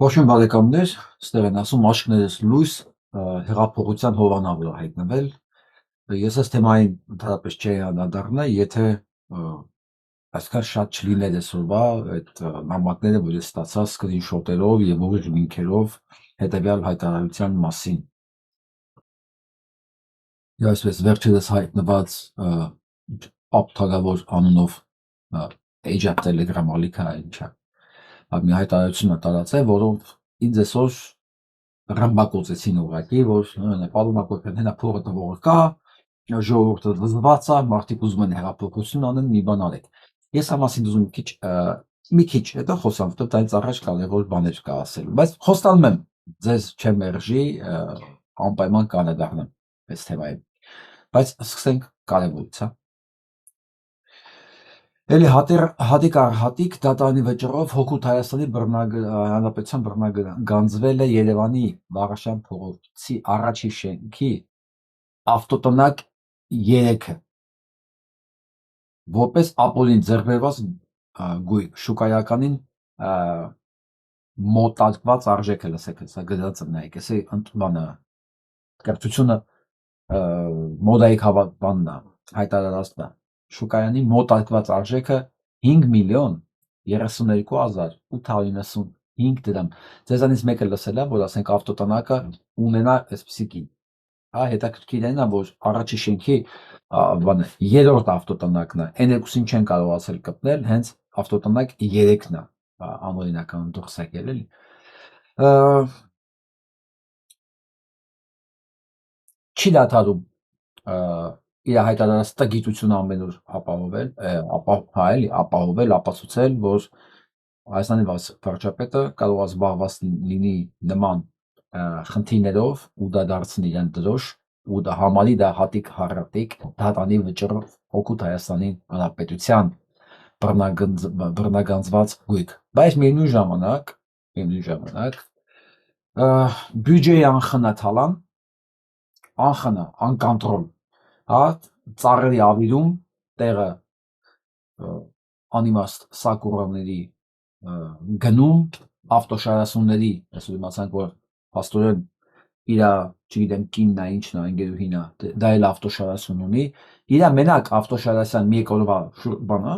Ողջույն բարեկամներ, ստեղ են ասում աշկներս լույս հեղափոխության հովանավորը հայտնվել։ Ես այս թեմային ընդհանրապես չէի անդրադառնա, եթե այսքան շատ չլիներ այսօրվա այդ նամակները, որ ես ստացա սկրինշոթերով եւ ուրիշ լինքերով հետեւյալ հայտարարության մասին։ Այսպես վերջերս հայտնված ապթագավոր անունով Agent Telegram ալիքա ինչա մի հայտարարություն է տարածել, որով ինձ այսօր ռմբակոծեցին ուղղակի, որ պարունակորեն հենա փողը տվողը կա, ժողովուրդը վզված է, մարդիկ ուզում են հեղափոխություն անեն, մի բան արեք։ Ես համասին ուզում մի քիչ հետո խոսամ, որտեղ դրանից առաջ կարևոր բաներ կա ասելու, բայց խոստանում եմ ձեզ չեմ մերժի, անպայման կանադառնամ այս թեմային։ Բայց սկսենք կարևորից, հա։ Էլի հատիկ առ հատիկ դատարանի վճռով հօգուտ Հայաստանի Հանրապետության բռնագանձվել է Երևանի Վաղաշյան փողոցի առաջի շենքի ավտոտնակ 3-ը որպես ապօրին ձեռքբերված գույք շուկայականին մոտարկված արժեքը, լսեք, հեսա գրած է նայեք, էսի բանը կրթությունը մոդայիկ բանն է, հայտարարածն է, շուկայանի մոտարկված արժեքը 5 միլիոն 32,895 դրամ։ Ձեզանից մեկը լսել է, որ ասենք ավտոտնակը ունենա այսպիսի կին։ Հա, հետաքրքիր է նա, որ առաջի շենքի բանը երրորդ ավտոտնակն է, այն երկուսին չեն կարողացել գտնել, հենց ավտոտնակ 3-ն է անօրինական դուրս եկել էլի։ Չի դադարում իր հայտարարած տգիտությունը ամեն օր ապահովել, ապացուցել, որ Հայաստանի վարչապետը կարող է զբաղված լինի նման խնդիրներով ու դա դարձնի իրեն դրոշ ու դա համալի դա հատիկ հառատիկ դատանի վճռով օգուտ Հայաստանի Հանրապետության բռնագանձված գույք։ Բայց միևնույն ժամանակ բյուջեի անխնա անկանտրոլ, հա, ծառերի ավիրում տեղը անիմաստ սակուրաների գնում, ավտոշարասունների, այսօր իմացանք, որ փաստորեն իրա, չգիտեմ, կինն է, ինչն է, ընկերուհին է, դա էլ ավտոշարասուն ունի, իրա մենակ ավտոշարասյան մի օրվա բանը,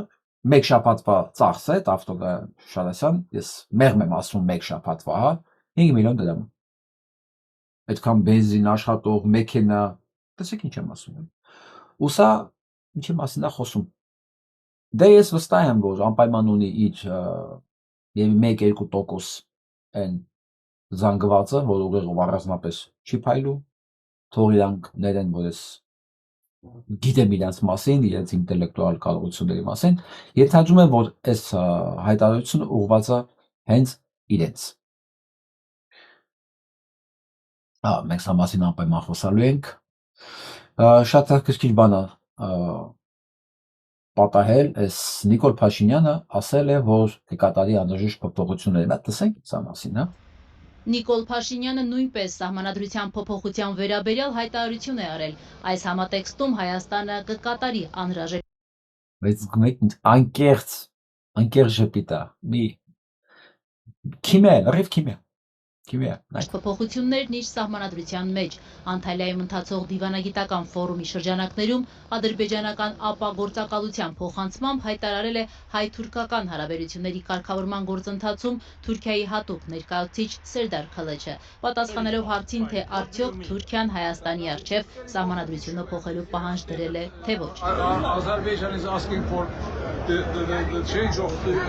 մեկ շաբաթվա ծախս է, ավտոշարասյան, ես մեղմ եմ ասում մեկ շաբաթվա, հա, 5 միլիոն դրամ։ Այդքան բենզին, աշխատող, մեքենա, տեսեք ինչ եմ ասում։ Ու սա ինչի մասին է խոսում։ Դե ես վստահ եմ, որ անպայման ունի իր եւ 1-2% այն զանգվածը, որ ուղեղով առանձնապես չի փայլում, թող իրանք ներեն, որ ես գիտեմ իրանց մասին, իրենց ինտելեկտուալ կարողությունների մասին, ենթադրում եմ, որ այս հայտարարությունը ուղղված է հենց իրենց։ Մենք սա մասին անպայման խոսալու ենք։ Շատ հետաքրքիր բան է պատահել, այս Նիկոլ Փաշինյանը ասել է, որ կկատարի անհրաժեշտ փոփոխություններ։ Դա տեսենք սա մասին, հա։ Նիկոլ Փաշինյանը նույնպես սահմանադրության փոփոխության վերաբերյալ հայտարարություն է արել։ Այս համատեքստում Հայաստանը կկատարի անհրաժեշտ Բայց անկեղծ ժպիտ է, մի քիմե, լրիվ քիմե։ փոփոխություններն իր սահմանադրության մեջ։ Անտալիայում ընթացող դիվանագիտական ֆորումի շրջանակներում ադրբեջանական ապագործակալության փոխանցմամբ հայտարարել է հայ-թուրքական հարաբերությունների կարգավորման գործընթացում Թուրքիայի հատուկ ներկայացուցիչ Սերդար Քալեչը, պատասխանելով հարցին, թե արդյոք Թուրքիան Հայաստանի առջև սահմանադրությունը փոխելու պահանջ դրել է, թե ոչ։ Azerbaijan is asking for the change of the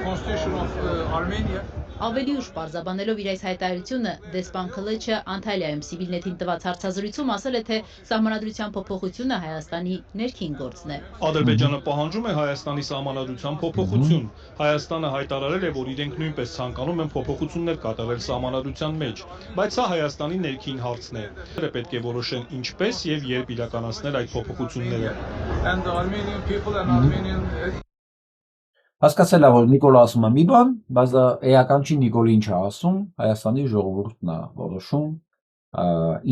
constitution of Armenia. Ավելի ուշ պարզաբանելով իր այս հայտարարությունը, դեսպան Քլեչը Անտալիայում Civilnet-ին տված հարցազրույցում ասել է, թե սահմանադրության փոփոխությունը Հայաստանի ներքին գործն է։ Ադրբեջանը պահանջում է Հայաստանի սահմանադրության փոփոխություն։ Հայաստանը հայտարարել է, որ իրենք նույնպես ցանկանում են փոփոխություններ կատարել սահմանադրության մեջ, բայց սա Հայաստանի ներքին հարցն է։ Պետք է որոշեն ինչպես եւ երբ իրականացնել այդ փոփոխությունները։ And the Armenian people and Armenian Հասկացել է, որ Նիկոլը ասում է մի բան, բայց դա էական չի Նիկոլը ինչ է ասում, Հայաստանի ժողովուրդն է որոշում,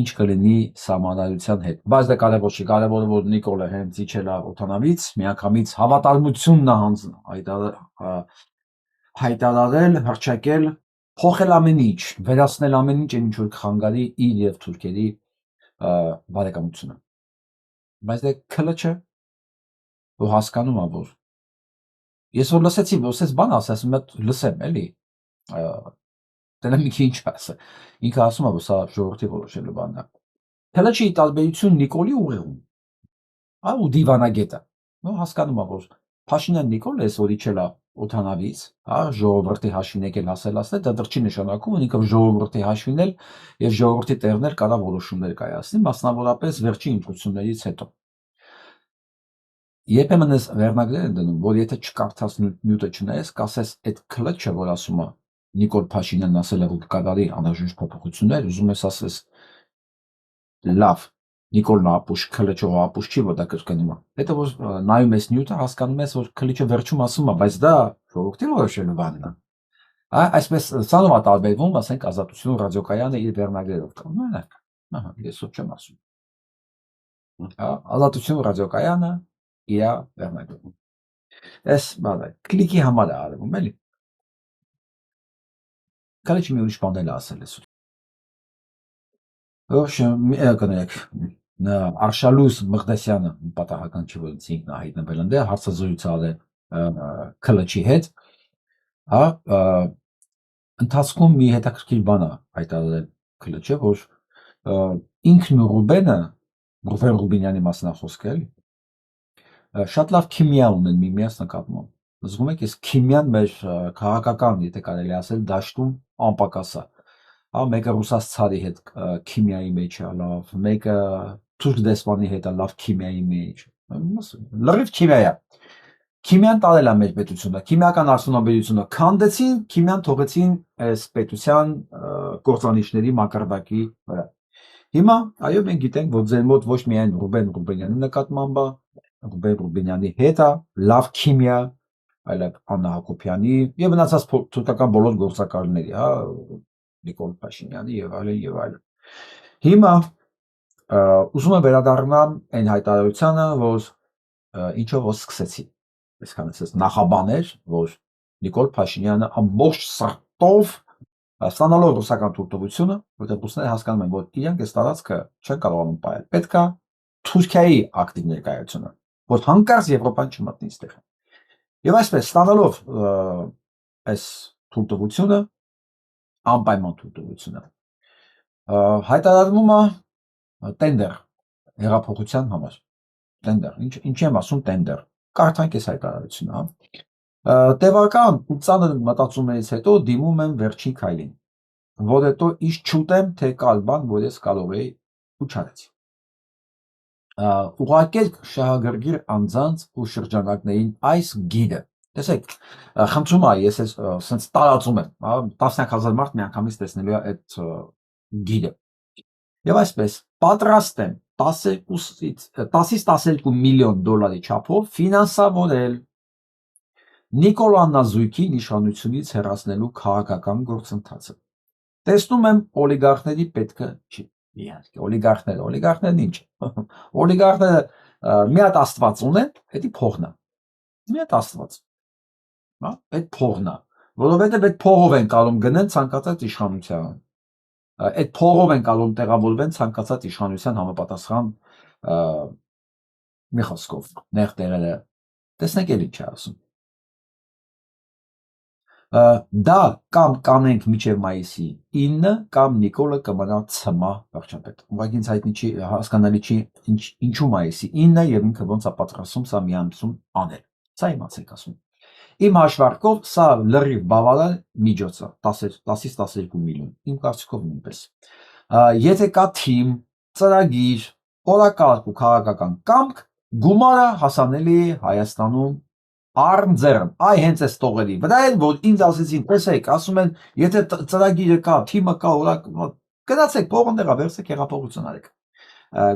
ինչ կլինի սահմանադրության հետ։ Բայց դա կարևոր չի, կարևորը որ Նիկոլը հենց իջել է օդանավից, միանգամից հավատարմությունն է հայտարարել, հռչակել փոխել ամեն ինչ, վերացնել ամեն ինչ, ինչ որ խանգարի իր եւ թուրքերի բարեկամությունը։ Բայց դե քլը որ հասկանում ա որ ես որ լսեցի որ ասես բան ասես մի հատ լսեմ էլի դեռ մի քիչ ասա ինքը ասում ա որ սա ժողովրդի որոշելու բանն է քլը տարբերություն Նիկոլի ուղեղում ա ու դիվանագետը նո հասկանում ա որ Փաշինյան Նիկոլը էս որ իջել ա օթանավից, հա, ժողովրդի հաշվին եկել հասել, դա դեռ չի նշանակում, ինքը ժողովրդի հաշվին էլ եւ ժողովրդի տեղն էլ կարա որոշումներ կայացնի, մասնավորապես վերջին ընտրություններից հետո։ Երբեմն էս վերնագրեր են դնում, որ եթե չկարդաս նյութը չնայես, կասես այդ քլաչը, որ ասում է Նիկոլ Փաշինյանն ասել է, որ կկատարի անհրաժեշտ փոփոխություններ, ուզում ես ասես լավ Նիկոլն ապուշ, քլիչով ապուշ չի, որ դա կրկնում է։ Հետո որ նայում ես նյութը, հասկանում ես, որ քլիչը վերջում ասում է, բայց դա ժողովրդի որոշելու բանն է։ Այսպես ցանոթ է տարբերվում, ասենք Ազատություն ռադիոկայանը իր վերնագրերով կա։ Մենակ։ Ահա, ես ոչ չեմ ասում։ Ազատություն ռադիոկայանը իր վերնագրերով։ Էս բանը կլիկի համար է արվում, էլի։ Քլիչը մի ուրիշ բան էլ ասել է։ Ոչ, կներեք Արշալույս Մղդեսյանը պատահական չի որ ինքն է հայտնվել ընդ հարցազրույց արել քլչի հետ հա ընթացքում մի հետաքրքիր բան է հայտարարել քլչը որ ինքն ու Ռուբեն Ռուբինյանի մասն է խոսքը էլի շատ լավ քիմիա ունեն միմյանց նկատմամբ զգում եք այս քիմիան մեր քաղաքական եթե կարելի ասել դաշտում անպակաս է Հա մեկը ռուսաց ցարի հետ քիմիայի մեջ է լավ, մեկը թուրք դեսպանի հետ է լավ քիմիայի մեջ։ Լրիվ քիմիա է։ Քիմիան տարել է մեր պետությունը, քիմիական արդյունաբերությունը քանդեցին, քիմիան թողեցին այս պետության կործանիչների մակարդակի վրա։ Հիմա այո մենք գիտենք, որ ձեր մոտ ոչ միայն Ռուբեն Ռուբենյանի նկատմամբ է, Ռուբեն Ռուբենյանի հետ է լավ քիմիա, այլև Աննա Հակոբյանի եւ մնացած թուրքական բոլոր գործակալների, հա Նիկոլ Փաշինյանի եւ այլն։ Հիմա ուզում եմ վերադառնամ այն հայտարարությանը, որ ինչով որ սկսեցի։ Այսքան ասես նախաբաներ, որ Նիկոլ Փաշինյանը ամբողջ սրտով ստանալով ռուսական թույլտվությունը, որտեղ ռուսները հասկանում են, որ իրենք այս տարածքը չեն կարողանում պահել։ Պետքա Թուրքիայի ակտիվ ներկայությունը, որ հանկարծ Եվրոպան չմտնի այստեղ։ Եվ այսպես ստանալով այս թույլտվությունը անպայման թույլտվությունը հայտարարվում է տենդեր հեղափոխության համար տենդեր ինչի եմ ասում տենդեր կարդանք այս հայտարարությունը տևական ու ծանր մտածումներից հետո դիմում եմ վերջին քայլին որ հետո իշ չուտեմ թե կալ բան որ ես կարող էի ու չարեցի ուղարկել շահագրգիռ անձանց ու շրջանակներին այս գիդը Տեսեք, խնդրում եմ, ես սենց տարածում եմ, տասնյակ հազար մարդ միանգամից տեսնելու է այդ գիդը։ Եվ այսպես, պատրաստ եմ 10-ից 12 միլիոն դոլարի չափով ֆինանսավորել Նիկոլ Աննազույգին իշխանությունից հեռացնելու քաղաքական գործընթացը։ Տեսնում եմ օլիգարխների պետքը չի։ Իհարկե, օլիգարխներն ինչ։ Օլիգարխները մի հատ աստված ունեն, դա փողն է։ Մի հատ աստված այդ փողն է, որովհետև այդ փողով են կարող գնեն ցանկացած իշխանության։ Այդ փողով են կարող տեղավորվեն ցանկացած իշխանության համապատասխան մի խոսքով նեղ տեղերը։ Տեսնեք էլ ինչ է ասում։ Դա կամ կանենք մինչև մայիսի 9 կամ Նիկոլը կմնա ցմահ վարչապետ։ Ուղղակի ինձ հայտնի չի հասկանալի չի ինչու մայիսի 9 եւ ինքը ոնց է պատրաստում սա մի ամսում անել։ Սա իմացեք ասում։ Իմ հաշվարկով սա լրիվ բավարար միջոց է 10-ից 12 միլիոն իմ կարծիքով նույնպես եթե կա թիմ ծրագիր օրակարգ ու քաղաքական կամք գումարը հասանելի է Հայաստանում առնձեռն այ հենց այս տողերի վրա են որ ինձ ասեցին տեսեք ասում են եթե ծրագիրը կա թիմը կա օրակարգ գնացեք փողները վերցեք հեղափոխություն արեք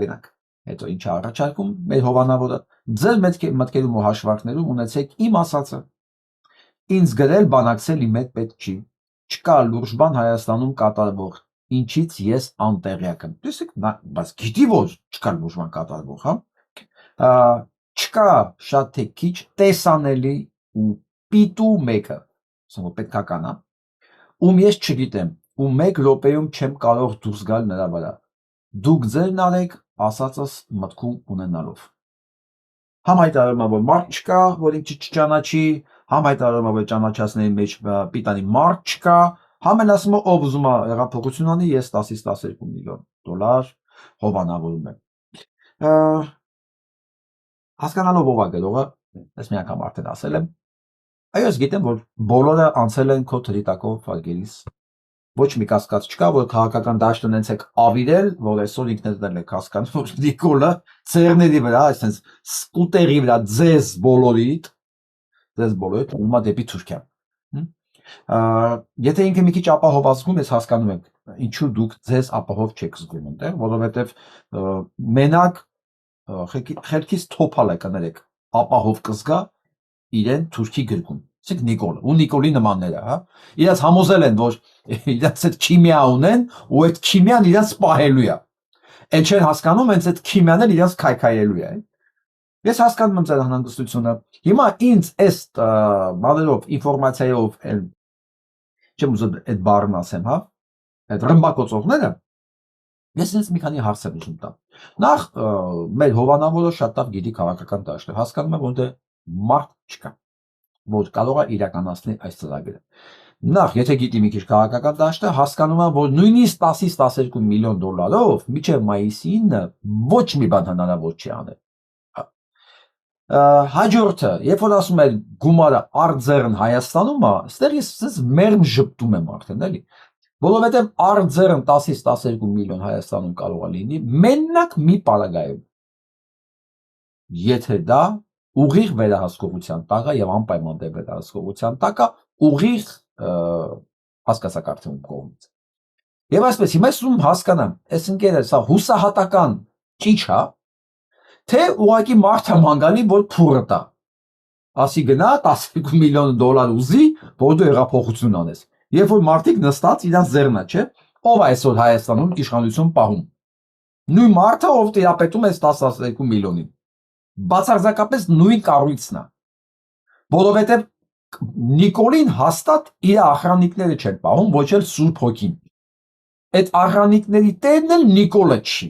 գնանք հետո ինչ առաջարկում մեր հովանավորը ձեր մտքերում ու հաշվարկներում ունեցեք իմ ասածը Ինձ գրել բանակցել իմ հետ պետք չի, չկա լուրջ բան Հայաստանում կատարվող, ինչից ես անտեղյակ եմ։ Տեսեք, բայց գիտի որ չկա լուրջ բան կատարվող, հա։ Չկա շատ թե քիչ տեսանելի ու պիտու մեկը, ասենք պետքական, հա, ում ես չգիտեմ, ու 1 րոպեում չեմ կարող դուրս գալ նրա վրա։ Դուք ձերն արեք ասածս մտքում ունենալով։ Համ հայտարարում եմ, որ մարդ չկա, որ ինքը չճանաչի, համ հայտարարում եմ, որ ճանաչածների մեջ պիտանի մարդ չկա, համ են ասում ով ուզում է հեղափոխություն անի, ես 10-ից 12 միլիոն դոլար հովանավորում եմ։ Հասկանալով ով է գրողը, ես մի անգամ արդեն ասել եմ, այո, ես գիտեմ, որ բոլորը անցել են քո թրիտակով վարգերից։ Ոչ մի կասկած չկա, որ քաղաքական դաշտը նենց եք ավիրել, որ այսօր ինքներն եք հասկանում, որ Նիկոլը ծերների վրա, այսպես սկուտերի վրա ձեզ բոլորիդ ուղղում է դեպի Թուրքիա։ Եթե ինքը մի քիչ ապահով ազգում, ես հասկանում եմ, ինչու դուք ձեզ ապահով չեք զգում այնտեղ, որովհետև մենակ խելքից թոփալ է կներեք, ապահով կզգա իրեն Թուրքի գրքում։ Իսկ Նիկոլը ու Նիկոլի նմանները, հա։ Իրաց համոզել են, որ իրաց այդ քիմիա ունեն ու այդ քիմիան իրաց պահելու է։ Էլ չեն հասկանում, հենց այդ քիմիան էլ իրաց քայքայելու է։ Ես հասկանում եմ ձեր անհանգստությունը։ Հիմա ինձ այս բաներով, ինֆորմացիայով չեմ ուզում այդ բառն ասեմ, հա։ Այդ ռմբակոծողները ես ինձ մի քանի հարցեր ուզում տամ։ Նախ մեր հովանավորը շատ լավ գիտի քաղաքական դաշտը, հասկանում եմ, որ դե մարդ չկա, որ կարող է իրականացնի այս ծրագիրը։ Նախ, եթե գիտի մի քիչ քաղաքական դաշտը, հասկանում եմ, որ նույնիսկ 10-ից 12 միլիոն դոլարով մինչև մայիսի 9-ը ոչ մի բան հնարավոր չի անել։ Հաջորդը, երբ որ ասում են գումարը արձերն Հայաստանում է, ստեղ ես մերմ ժպտում եմ արդեն, էլի։ Որովհետև արձերն 10-ից 12 միլիոն Հայաստանում կարող է լինի մենակ մի պարագայում։ Եթե դա ուղիղ վերահսկողության տակ է եւ անպայման դե վերահսկողության տակ է ուղիղ հասկացակարգում կողմից։ Եվ այսպես հիմա ես ուզում հասկանամ, այս ընկերը սա հուսահատական ճիչ է, թե ուղղակի մարդը մանգանի, որ փուրը տա։ Ասի գնա 12 միլիոն դոլար ուզի, որ դու հեղափոխություն անես։ Երբ որ մարդիկ նստած իրանց ձեռնա, չէ՞, ով այսօր Հայաստանում իշխանություն պահում։ Նույն մարդը, ով տիրապետում է 12 միլիոնին։ Բացարձակապես նույն կառույցն է։ Որովհետև Նիկոլին հաստատ իր ախրանիկները չեն պահում, ոչ էլ Սուրբ Հոգին։ Այդ ախրանիկների տերն էլ Նիկոլը չի։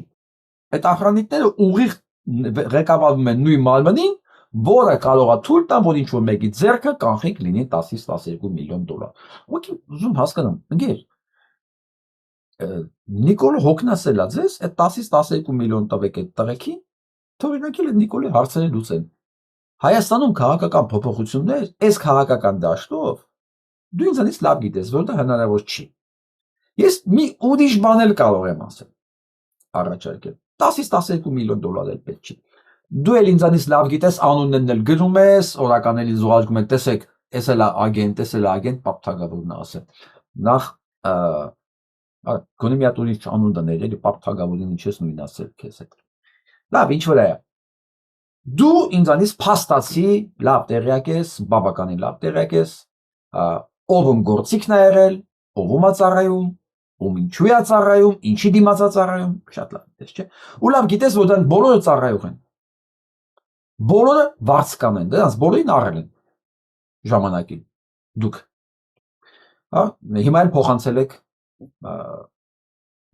Այդ ախրանիկները ուղիղ ղեկավարում են նույն մարմնին, որը կարող է թույլ տան, որ ինչ-որ մեկի ձեռքը կանխիկ լինի 10-ից 12 միլիոն դոլար։ Ուղղակի ուզում հասկանամ, ընկեր, Նիկոլը հոգնասել է ձեզ, այդ 10-ից 12 միլիոն տվեք այդ տղեկին, թողինակել այդ Նիկոլի հարցերը լուծեն։ Հայաստանում քաղաքական փոփոխություններ, այս քաղաքական դաշտով, դու ինձանից լավ գիտես, որ դա հնարավոր չի։ Ես մի ուրիշ բան էլ կարող եմ ասել, առաջարկել, 10-ից 12 միլիոն դոլար էլ պետք չի։ Դու էլ ինձանից լավ գիտես, անուններն էլ գրում ես, օրականներին զուգահեռում են, տեսեք, էս էլ ագենտ, պապ-թագավորն է ասել։ Նախ գոնե մի հատ ուրիշ անուն դներ, էլի պապ-թագավորին ինչ ես նույն ասել քեզ հետ։ Լավ, ինչ վրա է։ Դու ինձանից փաստացի լավ տեղյակ ես, բավականին լավ տեղյակ ես, ով գործիքն է եղել, ով է ծառայում, ում ինչու է ծառայում, ինչի դիմաց է ծառայում, շատ լավ գիտես, չէ՞։ Ու լավ գիտես, որ դրանք բոլորը ծառայող են։ Բոլորը վարձկան են, դրանց բոլորին առել են ժամանակին։ Դուք։ Հա, հիմա էլ փոխանցել եք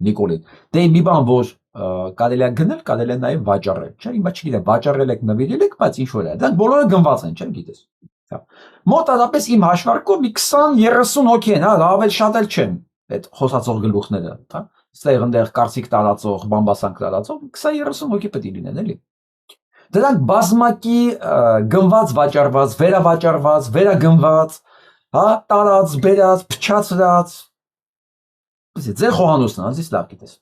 Նիկոլին։ Դե մի բան, որ կարելի է գնել, կարելի է նաև վաճառել, չէ՞։ Հիմա չգիտեմ, վաճառել եք, նվիրել եք, բայց ինչ որ է։ Դրանք բոլորը գնված են, չէ՞, գիտես։ Հա։ Մոտավորապես իմ հաշվարկով մի 20-30 հոգի են, հա, ավելի շատ էլ չեն այդ խոսացող գլուխները, հա։ Ստեղ ընդեղ կարծիք տարածող, բամբասանք տարածող 20-30 հոգի պետք է լինեն, էլի։ Դրանք բազմակի գնված, վաճառված, վերավաճառված, վերագնված, հա, տարած, բերած, փչացրած։ Ձեր խոհանոցն է, անձից լավ գիտես։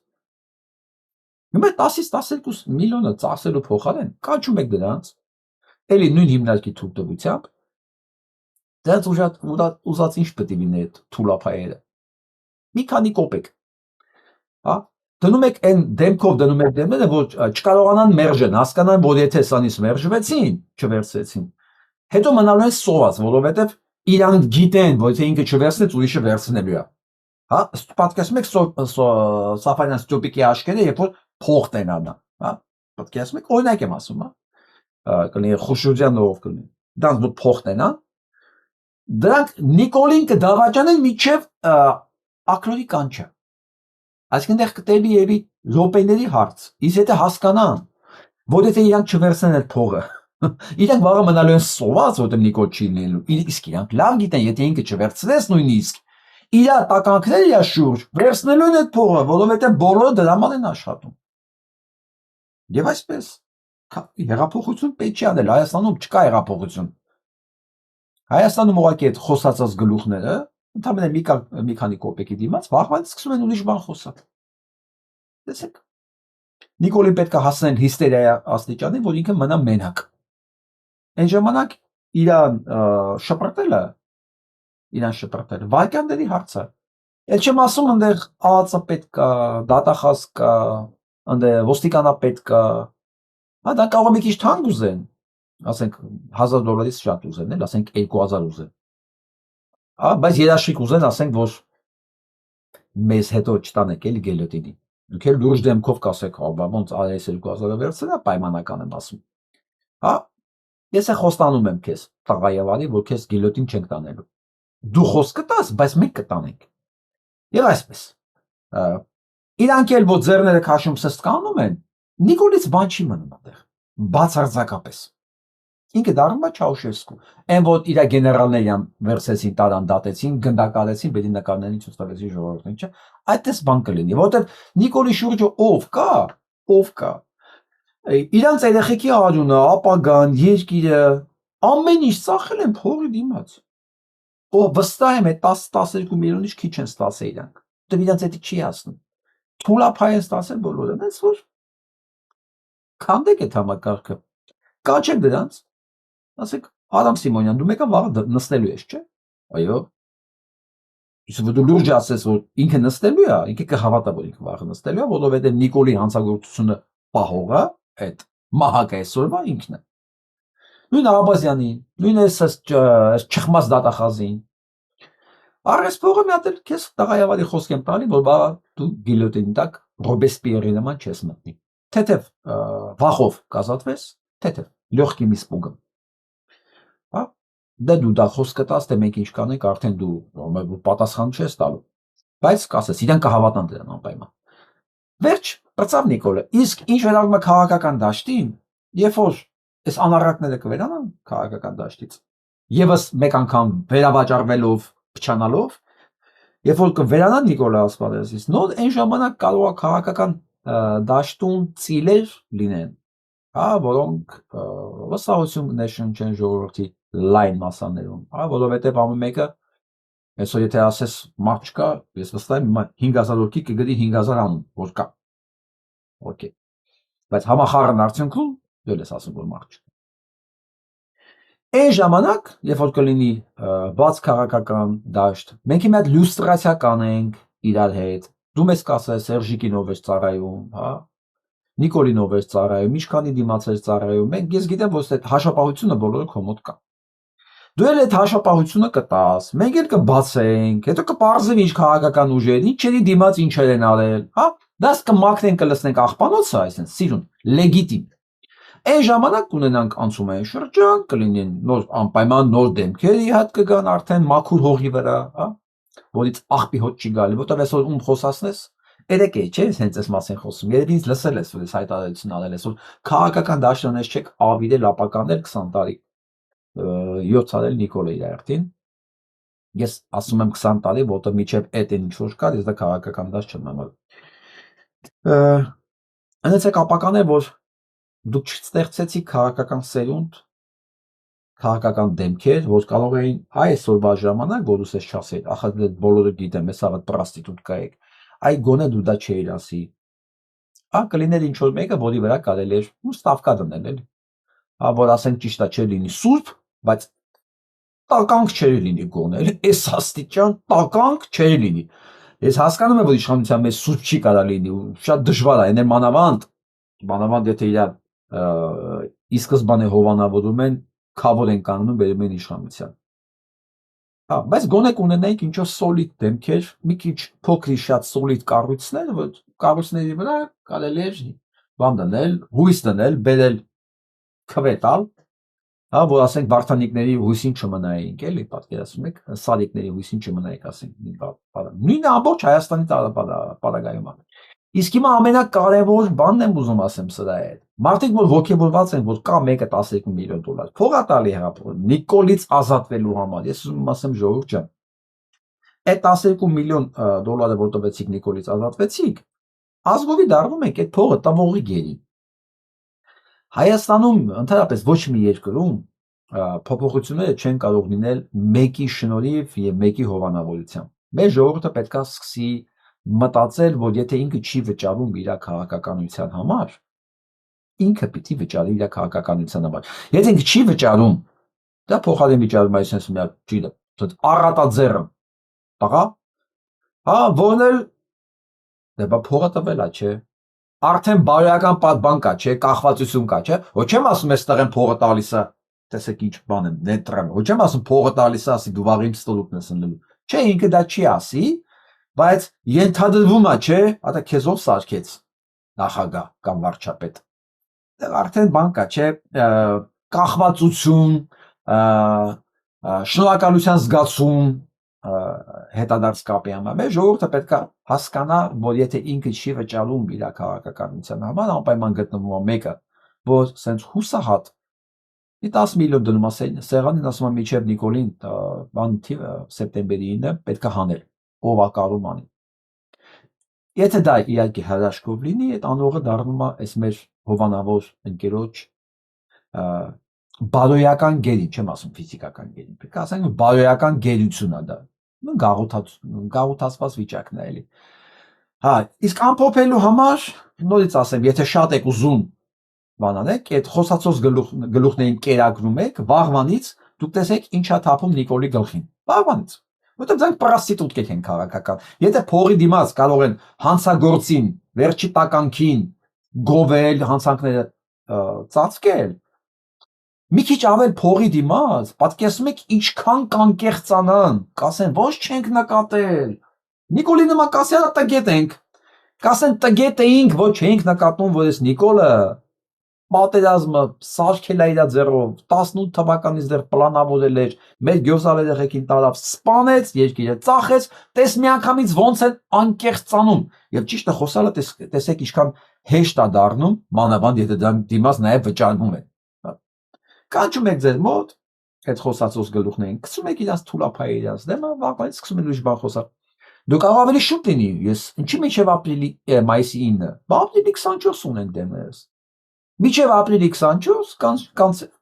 Հիմա 10-ից 12 միլիոնը ծախսելու փոխարեն կանչում եք դրանց, էլի նույն հիմնարկի թույլտվությամբ, դրանց ուզած ինչ պետք է լինի այդ թուլափայերը։ Մի քանի կոպեկ։ Հա, դնում եք այն դեմքով դնում եք դեմները, որ չկարողանան մերժեն, հասկանան, որ եթե սանից մերժվեցին, չվերցրեցին, հետո մնալու են սոված, որովհետև իրանք գիտեն, որ եթե ինքը չվերցնեց, ուրիշը վերցնելու է։ Հա, պատկերացնում եք Սաֆարյան Ստյոպիկի աչքերը, երբ որ փող տենանա, հա, պատկերացնում եք, օրինակ եմ ասում, հա, կլինի Խուշուրյան ով կլինի, դրանց որ փող տենան, դրանք Նիկոլին կդավաճանեն մինչև ակրորի կանչը։ Այսինքն դեռ կտելի էլի րոպեների հարց։ Իսկ եթե հասկանան, որ եթե իրանք չվերցնեն այդ փողը, իրանք վաղը մնալու են սոված, որտեղ Նիկոլ չի լինելու։ Իսկ իրանք լավ գիտեն, եթե ինքը չվերցնես նույնիսկ իր տականքները իր շուրջ վերցնելու են այդ փողը, որովհետև բոլորը դրաման են աշխատում։ Եվ այսպես հեղափոխություն պետք չի անել, Հայաստանում չկա հեղափոխություն։ Հայաստանում ուղղակի այդ խոսածած գլուխները, ընդհանրապես մի քանի կոպեկի դիմաց, վաղվան սկսում են ուրիշ բան խոսալ։ Տեսեք։ Նիկոլին պետք է հասնել հիստերիա աստիճանի, որ ինքը մնա մենակ։ Այն ժամանակ իրան շպրտելը վայրկյանների հարց է։ Էլ չեմ ասում այնտեղ ԱԱԾ պետք է, դատախազ կա, այնտեղ ոստիկանապետ կա։ Հա դա կարող է մի քիչ թանկ ուզեն, ասենք $1000-ից շատ ուզեն, էլ ասենք 2000 ուզեն։ Հա, բայց երաշիկ ուզեն, ասենք որ մեզ հետո չտանեք էլի գելոտինի։ Դուք էլ լուրջ դեմքով կասեք, հա, ոնց այս 2000-ը վերցնա, պայմանական եմ ասում։ Հա, ես է խոստանում եմ քեզ, տղայավարի, որ քեզ գելոտին չենք տանելու։ Դու խոսք կտաս, բայց մենք կտանենք։ Եվ այսպես։ Իրանք էլ որ ձեռները քաշում սստկանում են, Նիկոլից բան չի մնում այդտեղ։ Բացարձակապես։ Ինքը դառնում է Չաուշեսկու։ Այն որ իր գեներալներին վերցեցին, տարան դատեցին, գնդակալեցին, բերի նկարներին ցույց տվեցին ժողովրդին, չէ՞։ Այդպես բան կլինի, որովհետև Նիկոլի շուրջը ով կա։ Իրանց երեխեքի արյունը, ապագան, երկիրը, ամեն ինչ ծախել են փողի դիմաց։ Ո վստահ եմ, այդ 10-12 միլիոնից քիչ են ստացել իրանք։ Դեռ իրանց էդի չի հասնում։ Թուլափայ են ստացել բոլորը, այնպես որ քանդեք այդ համակարգը։ Կանչեք դրանց։ Ասեք, Արամ Սիմոնյան, դու մեկը վաղը նստելու ես, չէ՞։ Այո։ Իսկ դու լուրջ ասես, որ ինքը նստելու է, ինքը կհավատա, որ ինքը վաղը նստելու է, որովհետև Նիկոլի հանցագործությունը պահողը այդ մահակը այսօրվա ինքն է։ Նույն Աբազյանին, նույն այս չխմած դատախազին։ Արես փողը մի հատ էլ քեզ տղայավարի խոսք եմ տալի, որ բա դու գիլյոտինի տակ Ռոբեսպիերի նման չես մտնի։ Թեթև վախով կազատվես, թեթև լյոխկի մի սպուգը։ Հա, դու դա խոսքը տաս, թե մենք ինչ կանենք, արդեն դու պատասխան չես տալու։ Բայց կասես, իրանք կհավատան դրան անպայման։ Վերջ, բրծավ Նիկոլը։ Իսկ ինչ վերաբերում է քաղաքական դաշտին, երբ որ այս անառակները կվերանան քաղաքական դաշտից, եւս մեկ անգամ վերավաճառվելով, փչանալով, երբ որ կվերանան Նիկոլա Ասպարեզից, նոր այն ժամանակ կարող է քաղաքական դաշտում ծիլեր լինեն, հա, որոնք վստահություն ներշնչեն ժողովրդի լայն մասաներում, հա, որովհետև ամեն մեկը այսօր եթե ասես մարդ չկա, ես վստահ եմ 5000 հոգի կգրի 5000 անուն, որ կա։ Okay։ Բայց համախառն արդյունքում դու ես ասում որ մարդ չկա։ Այն ժամանակ, երբ որ կլինի բաց քաղաքական դաշտ, մենք մի հատ լյուստրացիա կանենք իրար հետ։ Դու մեզ կասես Սերժիկինով ես ծառայում, հա։ Նիկոլինով ես ծառայում, ինչքանի դիմաց ես ծառայում։ Ես գիտեմ, որ այդ հաշապահությունը բոլորը քո մոտ կա։ Դու էլ այդ հաշապահությունը կտաս, մենք էլ կբացենք, հետո կպարզվի ինչ քաղաքական ուժեր, ինչերի դիմաց ինչեր են արել, հա։ Դաս կմաքնենք, կլցնենք աղբանոցը, այսինքն սիրուն, լեգիտիմ։ Այն ժամանակ կունենանք անցումային շրջան, կլինեն նոր անպայման նոր դեմքեր իհատ կգան արդեն մաքուր հողի վրա, հա, որից աղբի հոտ չի գալի, որտեղ այսօր ում խոսացնես, երեք է, չէ՞, հենց այս մասին խոսում։ Երևի ինձ լսել ես, որ ես հայտարարություն արել ես, որ քաղաքական դաշտանես չեք ավիրել ապականել 20 տարի 7 արել Նիկոլը իր արդին։ Ես ասում եմ 20 տարի, որտեղ միջև այդ ինչ որ կար, ես դա քաղաքական դաշտ չեմ համարում։ Անեցեք ապականել, որ դուք չստեղծեցիք քաղաքական սերունդ, քաղաքական դեմքեր, որ կարող էին այսօրվա ժամանակ, որ ուսես չասեի, ախր բոլորը գիտեմ, ես ավդ պրոստիտուտկա եք, այ գոնե դու դա չէիր ասի։ Ա կլիներ ինչ որ մեկը, որի վրա կարելի էր ստավկա դնել, էլի։ Հա, որ ասենք ճիշտ է, չէ լինի սուրբ, բայց տականք չէր լինի գոնե, այս աստիճան տականք չէր լինի։ Ես հասկանում եմ, որ իշխանության մեջ սուրբ չի կարա լինի, շատ դժվար է, այն մանավանդ եթե իր ի սկզբանե հովանավորում են, քավոր են կանոնում բերում են իշխանության։ Հա, բայց գոնե կունենայինք ինչ-որ սոլիդ դեմքեր, մի քիչ փոքրի շատ սոլիդ կառույցներ, որ կառույցների վրա կարելի էր բան դնել, հույս դնել, բերել քվետալ, հա, որ ասենք Վարդանիկների հույսին չմնայինք, էլի, պատկերացնում եք, Սարիկների հույսին չմնայինք, ասենք, նույնը ամբողջ Հայաստանի պարագայում է։ Իսկ հիմա ամենակարևոր բանն եմ ուզում ասեմ սրա հետ։ Մարդիկ որ ոգևորված են, որ կա մեկը 12 միլիոն դոլար, փող է տալի հրապարակ Նիկոլից ազատվելու համար։ Ես ուզում ասեմ ժողովուրդ ջան, այդ 12 միլիոն դոլարը որ տվեցիք Նիկոլից ազատվեցիք, ազգովի դառնում եք այդ փողը տվողի գերի։ Հայաստանում ընդհանրապես ոչ մի երկրում փոփոխությունները չեն կարող լինել մեկի շնորհիվ եւ մեկի հովանավորությամբ։ Մեր ժողովուրդը պետքա սկսի մտածել, որ եթե ինքը չի վճարում իր քաղաքականության համար, ինքը պիտի վճարի իր քաղաքականության համար։ Եթե ինքը չի վճարում, դա փոխարեն վճարում այս sense-ում է, չգիտեմ, առատաձեռը, տղա, հա, որն էլ դե փողը տվել է, չէ։ Արդեն բարոյական բան կա, չէ, կախվածություն կա, չէ։ Ոչ չեմ ասում այս տղեն փողը տալիս է, տեսեք ինչ բան եմ, նետրեմ։ Ոչ չեմ ասում փողը տալիս է, ասի դու վաղ ինձ ստոլուկն ես ընելու։ Չէ, ինքը դա չի ասի, բայց ենթադրվում է, չէ, ատա քեզ ով սարքեց նախագահ կամ վարչապետ։ Արդեն բան կա, չէ, կախվածություն, շնորհակալության զգացում հետադարձ կապի համար։ Մեր ժողովուրդը պետք է հասկանա, որ եթե ինքը չի վճարում իր քաղաքականության համար, անպայման գտնվում է մեկը, որ սենց հուսահատ 10 միլիոն դնում է սեղանին, ասում է միջև Նիկոլին բան սեպտեմբերի 9-ը պետք է հանել, ով է կարում անի։ Եթե դա իհարկե հրաշքով լինի, այդ անողը դառնում է այս մեր հովանավոր ընկերոջ բարոյական գերի, չեմ ասում ֆիզիկական գերի, պետք է ասենք բարոյական գերություն է դա, գաղութացված վիճակն է էլի։ Հա, իսկ ամփոփելու համար նորից ասեմ, եթե շատ եք ուզում բանանեք, այդ խոսացած գլուխներին կերակրում եք, վաղվանից դուք տեսեք ինչա թափում Նիկոլի գլխին։ Վաղվանից։ Որտեղ դրանք պրոստիտուտկեր են քաղաքական։ Եթե փողի դիմաց կարող են հանցագործին, վերջի տականքին գովել, հանցանքները ծածկել, մի քիչ ավել փողի դիմաց, պատկերացնում եք ինչքան կանկեղծանան, կասեն ոչ չենք նկատել։ Նիկոլի նման կասի հա տգետ ենք։ Կասեն տգետ էինք, ոչ չենք նկատում, որ այս Նիկոլը պատերազմը սարքել է իր ձեռով 18 թվականից դեռ պլանավորել էր, մեր գյոզալերեխեքին տարավ, սպանեց, երկիրը ծախեց, տես միանգամից ոնց են անկեղծանում։ Եվ ճիշտը խոսալը տեսեք ինչքան հեշտ է դառնում, մանավանդ եթե դրանք դիմաց նաև վճարվում են։ Կանչում եք ձեր մոտ, այդ խոսացող գլուխներին, գցում եք իրանց թուլափայի իրանց դեմը, վաղվանից սկսում են ուրիշ բան խոսալ։ Դու կարող ավելի շուտ լինի, ես ինչի միջև մայիսի 9-ը, ապրիլի 24 ունենք դեմերս։ Միջև ապրիլի 24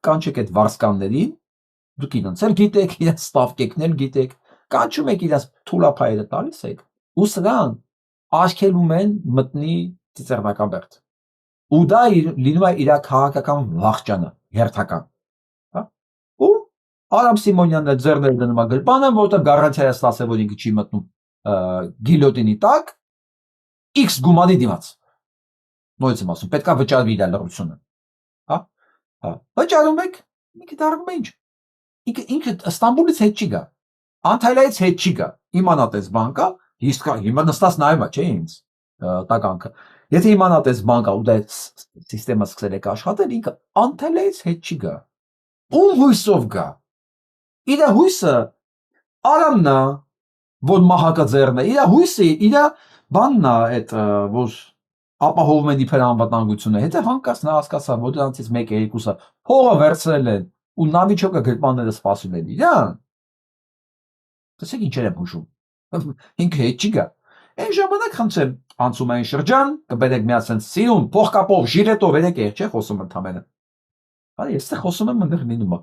կանչեք այդ վարսկաններին, դուք իրանց էլ գիտեք, իրանց ստավկեքն էլ գիտեք, կանչում եք իրանց թուլափայերը տալիս եք, ու սրան արգելում են մտնի ծիծեռնական բերդ։ Ու դա լինում է իր քաղաքական վախճանը, հերթական։ Ու Արամ Սիմոնյանն է ձեռները դնում է գրպանը, որտեղ գարանտիա է ստացել, որ ինքը չի մտնում գիլյոտինի տակ, X գումարի դիմաց։ Նույնիսկ եմ ասում, պետք է վճարվի իր լրությունը։ Հա, վճարում եք, ինքը դառնում է ինչ։ Ինքը Ստամբուլից հետ չի գա, Անտալիայից հետ չի գա։ Իմանաց բան կա, հիմա նստած նայում է, չէ՞ ինձ տականքը։ Եթե իմանաց բան կա ու դա սիստեմը սկսել է աշխատել, ինքը Անտալիայից հետ չի գա։ Ում հույսով գա։ Իր հույսը Արամն է, որ մահակաձեռն է, իր հույսը, իր բանն է, այդ որ ապահովում են իբր անվտանգությունը։ Հետո հանկարծ նա հասկացավ, որ դրանցից մեկը երկուսը փողը վերցրել են ու նավիճոկը գրպանները սպասում են իրան։ Տեսեք ինչեր եմ հուշում։ Ինքը հետ չի գա։ Այն ժամանակ խնդրեմ անցումային շրջան, կբերեք մի ասենց սիրուն, փողկապով, ժիլետով, երեք չէ՞ խոսում ընդամենը։ Այ ես խոսում եմ ընդեղ լինում։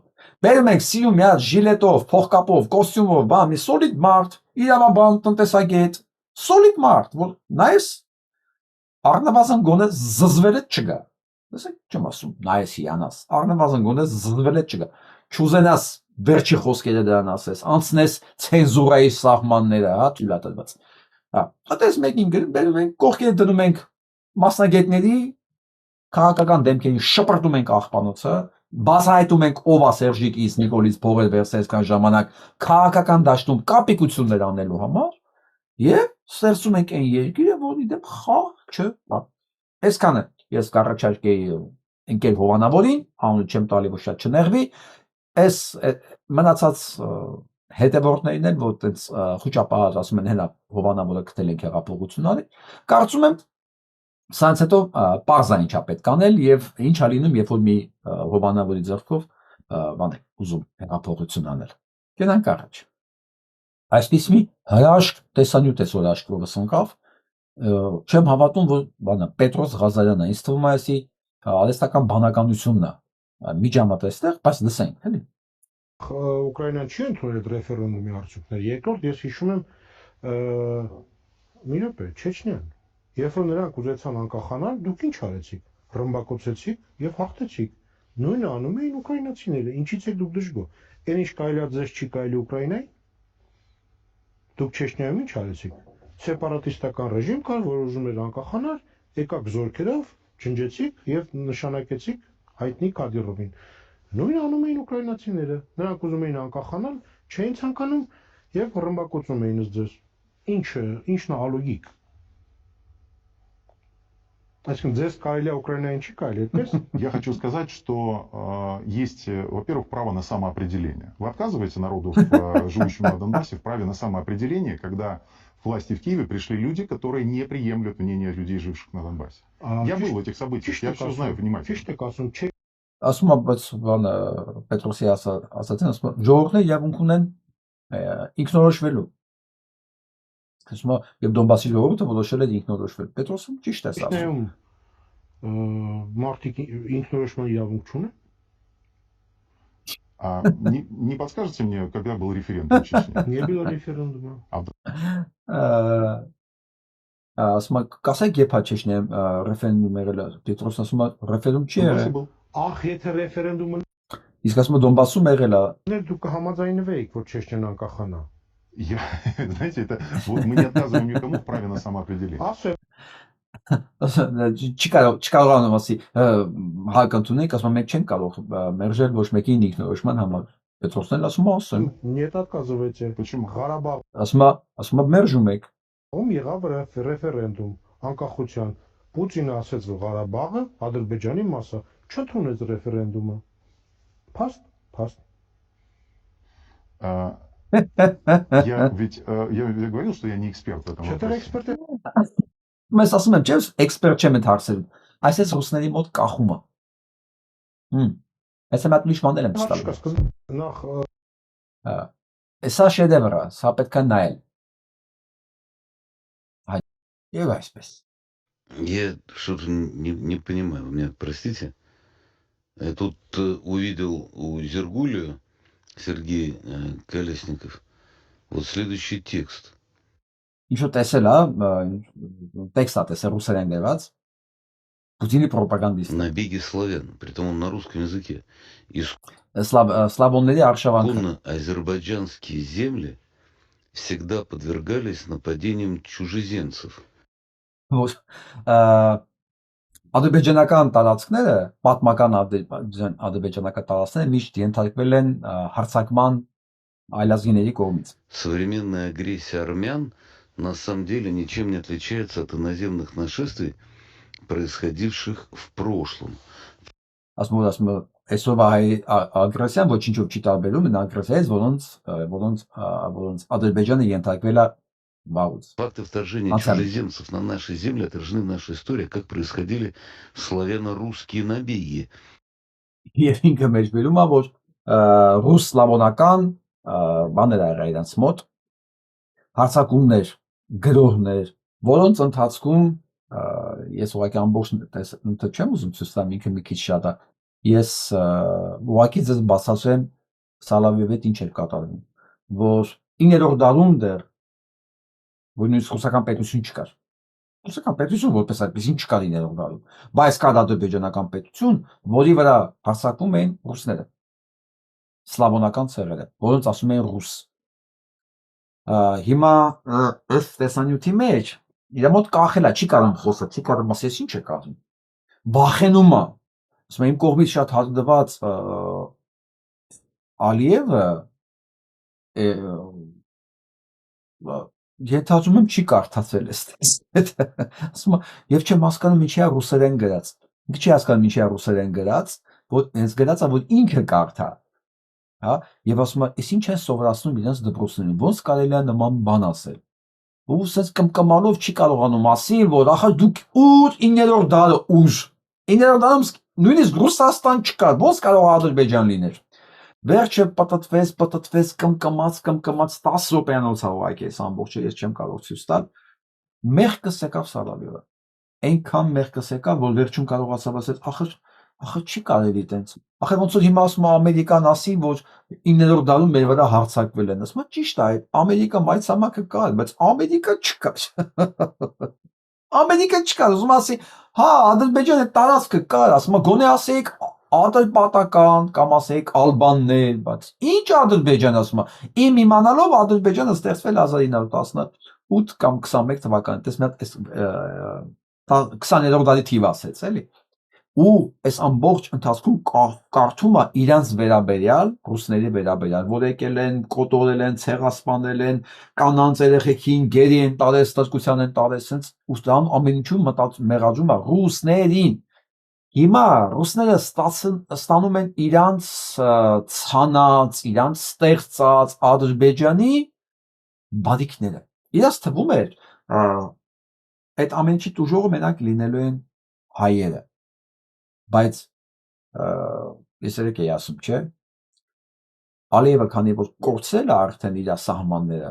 Բերում ենք սիրուն մի հատ ժիլետով, փողկապով, կոստյումով, բան, մի սոլիդ մարդ, իրավաբան, տնտեսագետ, սոլիդ մարդ, որ նայես առնվազն գոնե զզվել է չգա։ Տեսեք, չեմ ասում, նայես հիանաս, առնվազն գոնե զզվել է չգա։ Չուզենաս վերջի խոսքերը դրան ասես, անցնես ցենզուրայի սահմանները, հա, թույլատրված։ Հա, հատես մեկին բերում ենք, կողքերը դնում ենք մասնագետների քաղաքական դեմքերին շպրտում ենք աղբանոցը, բացահայտում ենք ով է Սերժիկից Նիկոլից փողեր վերցրեց կան ժամանակ քաղաքական դաշտում կապիկություններ անելու համար եւ ստեղծում ենք այն երկիրը, որի դեմ խաղ չկա։ Այսքանը ես կառաջարկեի ընկեր Հովանավորին, անունը չեմ տալի, որ շատ չներվի, այս մնացած հետևորդներին են, որ այդպես խոճապահար ասում են հենա հովանավորը գտել են հեղափոխությունները, կարծում եմ սրանց հետո պարզա ինչա պետք անել եւ ինչա լինում, երբ որ մի հովանավորի ձեռքով բան է ուզում հեղափոխություն անել։ Գնանք առաջ։ Այսպես մի հրաշք տեսանյութ է որ աշխորհս ընկավ, չեմ հավատում, որ բանը Պետրոս Ղազարյանը ինձ թվում է այսի արհեստական բանականությունն է միջամտ այստեղ, բայց լսենք, էլի։ Ուկրաինան չի ընդունել այդ ռեֆերենդումի արդյունքները։ Երկրորդ ես հիշում եմ մի րոպե, Չեչնյան, երբ որ նրանք ուզեցան անկախանալ, դուք ինչ արեցիք։ Ռմբակոծեցիք եւ հաղթեցիք։ Նույնը անում էին ուկրաինացիները, ինչից եք դուք դժգոհ։ Այն ինչ կարելի է ձեզ չի կարելի Ուկրաինայի։ Դուք Չեչնիայում ինչ արեցիք։ Սեպարատիստական ռեժիմ կար, որ ուզում էր անկախանալ, եկաք զորքերով, ջնջեցիք եւ նշանակեցիք հայտնի Կադիրովին։ Նույնը անում էին ուկրաինացիները։ Նրանք ուզում էին անկախանալ, չէին ցանկանում եւ ռմբակոծում էին ձեզ։ Ինչն է ալոգիկ։ Այսինքն ձեզ կարելի է Ուկրաինային չի կարելի, այդպես։ Я хочу сказать, что есть, во-первых, право на самоопределение. Вы отказываете народу, живущему на Донбассе, в праве на самоопределение, когда к власти в Киеве пришли люди, которые не приемлют мнение людей, живших на Донбассе. Я был в этих событиях, я все знаю внимательно. Ասում եմ, բայց բանը Պետրոսի ասացին, ասում եմ, ժողովուրդները իրավունք ունեն ինքնորոշվելու։ Ասում եմ, եւ Դոնբասի ժողովուրդը որոշել է ինքնորոշվել։ Պետրոսը ճիշտ է ասում։ Մարդիկ ինքնորոշման իրավունք չունեն։ Не подскажете мне, когда был референдум в Чечне? Не было референдума. Ասում եմ, կասեք երբ է Չեչնիայում ռեֆերենդում եղել է։ Պետրոսն ասում է, ռեֆերենդում չի եղել։ Ախ, եթե ռեֆերենդումը Իսկ ասում եմ Դոնբասում եղել է։ դուք կհամաձայնվեիք, որ Չեչնիան անկախանա։ Знаете, это вот мы не отказываем никому в праве на самоопределение. Չկարողանում ասի հակընդունենք, ասում եմ մենք չենք կարող մերժել ոչ մեկի ինքնորոշման համար։ Պետրոսն էլ ասում է ասեմ։ Нет, отказывайте. Почему? Ղարաբաղ Ասում է մերժում եք։ ում եղավ ռեֆերենդում անկախության։ Պուտինը ասաց, որ Ղարաբաղը Ադրբեջանի մաս է, չընդունեց ռեֆերենդումը։ Փաստ։ Я говорил, что я не эксперт в этом вопросе. Ես ասում եմ, չէ՞, էքսպերտ չեմ այդ հարցերում։ Այսպես ռուսների մոտ կախում է։ Այսպես մատ միշտ մանել եմ ստալու։ Նախ Սա շեդևր է, սա պետք է նայել։ Եվ այսպես։ Я что-то не понимаю, вы меня простите. Я тут увидел у Зергулио Сергей Колесников вот следующий текст. Ինչ-որ տեսել է, տեքստ է տեսել ռուսերեն գրված, Պուտինի պրոպագանդիստ։ Набеги славян, притом он на русском языке. Սլավոնների արշավանքը։ Исконно азербайджанские земли всегда подвергались нападениям чужеземцев. Ադրբեջանական տարածքները, պատմական ադրբեջանական տարածքները միշտ ենթարկվել են հարձակման այլազգիների կողմից։ Современная агрессия армян на самом деле ничем не отличается от иноземных нашествий, происходивших в прошлом. Ասում այսօրվա ագրեսիան ոչինչով չի տարբերում, այն ագրեսիայից, որոնց Ադրբեջանը ենթարկվել է վաղուց։ Факты вторжения чужеземцев на наши земли отражены в нашей истории, как происходили славяно-русские набеги. Եվ ինքը մեջբերում է, որ ռուս-սլավոնական բաներ ա եղել իրենց մոտ, հարձակումներ, գրոհներ, որոնց ընթացքում ես ուղղակի ամբողջ նույնը չեմ ուզում ցույց տամ, ինքը մի քիչ շատ է։ Ես ուղղակի ձեզ բացատրեմ Սալավիովի հետ ինչ էր կատարվում, որ 9-րդ դարում դեռ որ նույնիսկ ռուսական պետություն չկար։ Ռուսական պետություն որպես այդպեսին չկար 9-րդ դարում, բայց կար ադրբեջանական պետություն, որի վրա հարձակվում էին ռուսները, սլավոնական ցեղերը, որոնց ասում էին ռուս։ Հիմա ըստ տեսանյութի մեջ իր մոտ կախել է, չի կարող խոսել, չի կարող ասել ինչ է կազմում։ Վախենում է։ Ասում եմ իմ կողմից շատ հանդված Ալիևը Եթացում եմ չի կարդացել էստես։ Ասում եմ, եւ չեմ հասկանում ինչի է ռուսերեն գրած։ Ինքը չի հասկանում ինչի է ռուսերեն գրած, որ հենց գրած է որ ինքը կարդա։ հա, եւ ասում է, «Էս ինչ են սովորացնում իրենց դպրոցներին, ոնց կարելի է նման բան ասել»։ Ու սենց կմկմալով չի կարողանում ասի, որ ախր դուք ուր 9-րդ դարը ուր 9-րդ դարում նույնիսկ Ռուսաստան չկար, ոնց կարող է Ադրբեջան լիներ։ Վերջը պտտվեց, կմկմաց 10 րոպեանոց ուղղակի այս ամբողջը ես չեմ կարող ցույց տալ։ Մեղքս եկավ Սալավյովը։ Այնքան մեղքս եկավ, որ վերջում կարողացավ ասել, ախր չի կարելի տենց։ Ախր ոնց որ հիմա ասում է Ամերիկան ասի, որ 9-րդ դարում մեր վրա հարձակվել են։ Ասում է ճիշտ է, Ամերիկա մայրցամաքը կար, բայց Ամերիկա չկար։ Ամերիկա չկար, ուզում ասի, հա, Ադրբեջանը տարածքը կար, ասում է գոնե ասեիք ադրբատական կամ ասեիք ալբաններ, բայց ինչ Ադրբեջան, ասում է, իմ իմանալով Ադրբեջանը ստեղծվել 1918 կամ 21 թվականին, տես մի հատ 20-րդ դարի թիվ ասեց, էլի։ Ու այս ամբողջ ընթացքում կարդում է իրանց վերաբերյալ, ռուսների վերաբերյալ, որ եկել են, կոտորել են, ցեղասպանել են, կանանց երեխեքին գերի են տարել, ստատկության են տարել, սենց ու դրան ամեն ինչում մեղադրում է ռուսներին։ Հիմա ռուսները ստանում են իրանց ցանած, իրանց ստեղծած Ադրբեջանի բադիկները։ Իրաց թվում էր այդ ամեն ինչի տուժողը մենակ լինելու են հայերը։ Բայց ես երեք էի ասում, չէ, Ալիևը քանի որ կորցրել է արդեն իր սահմանները,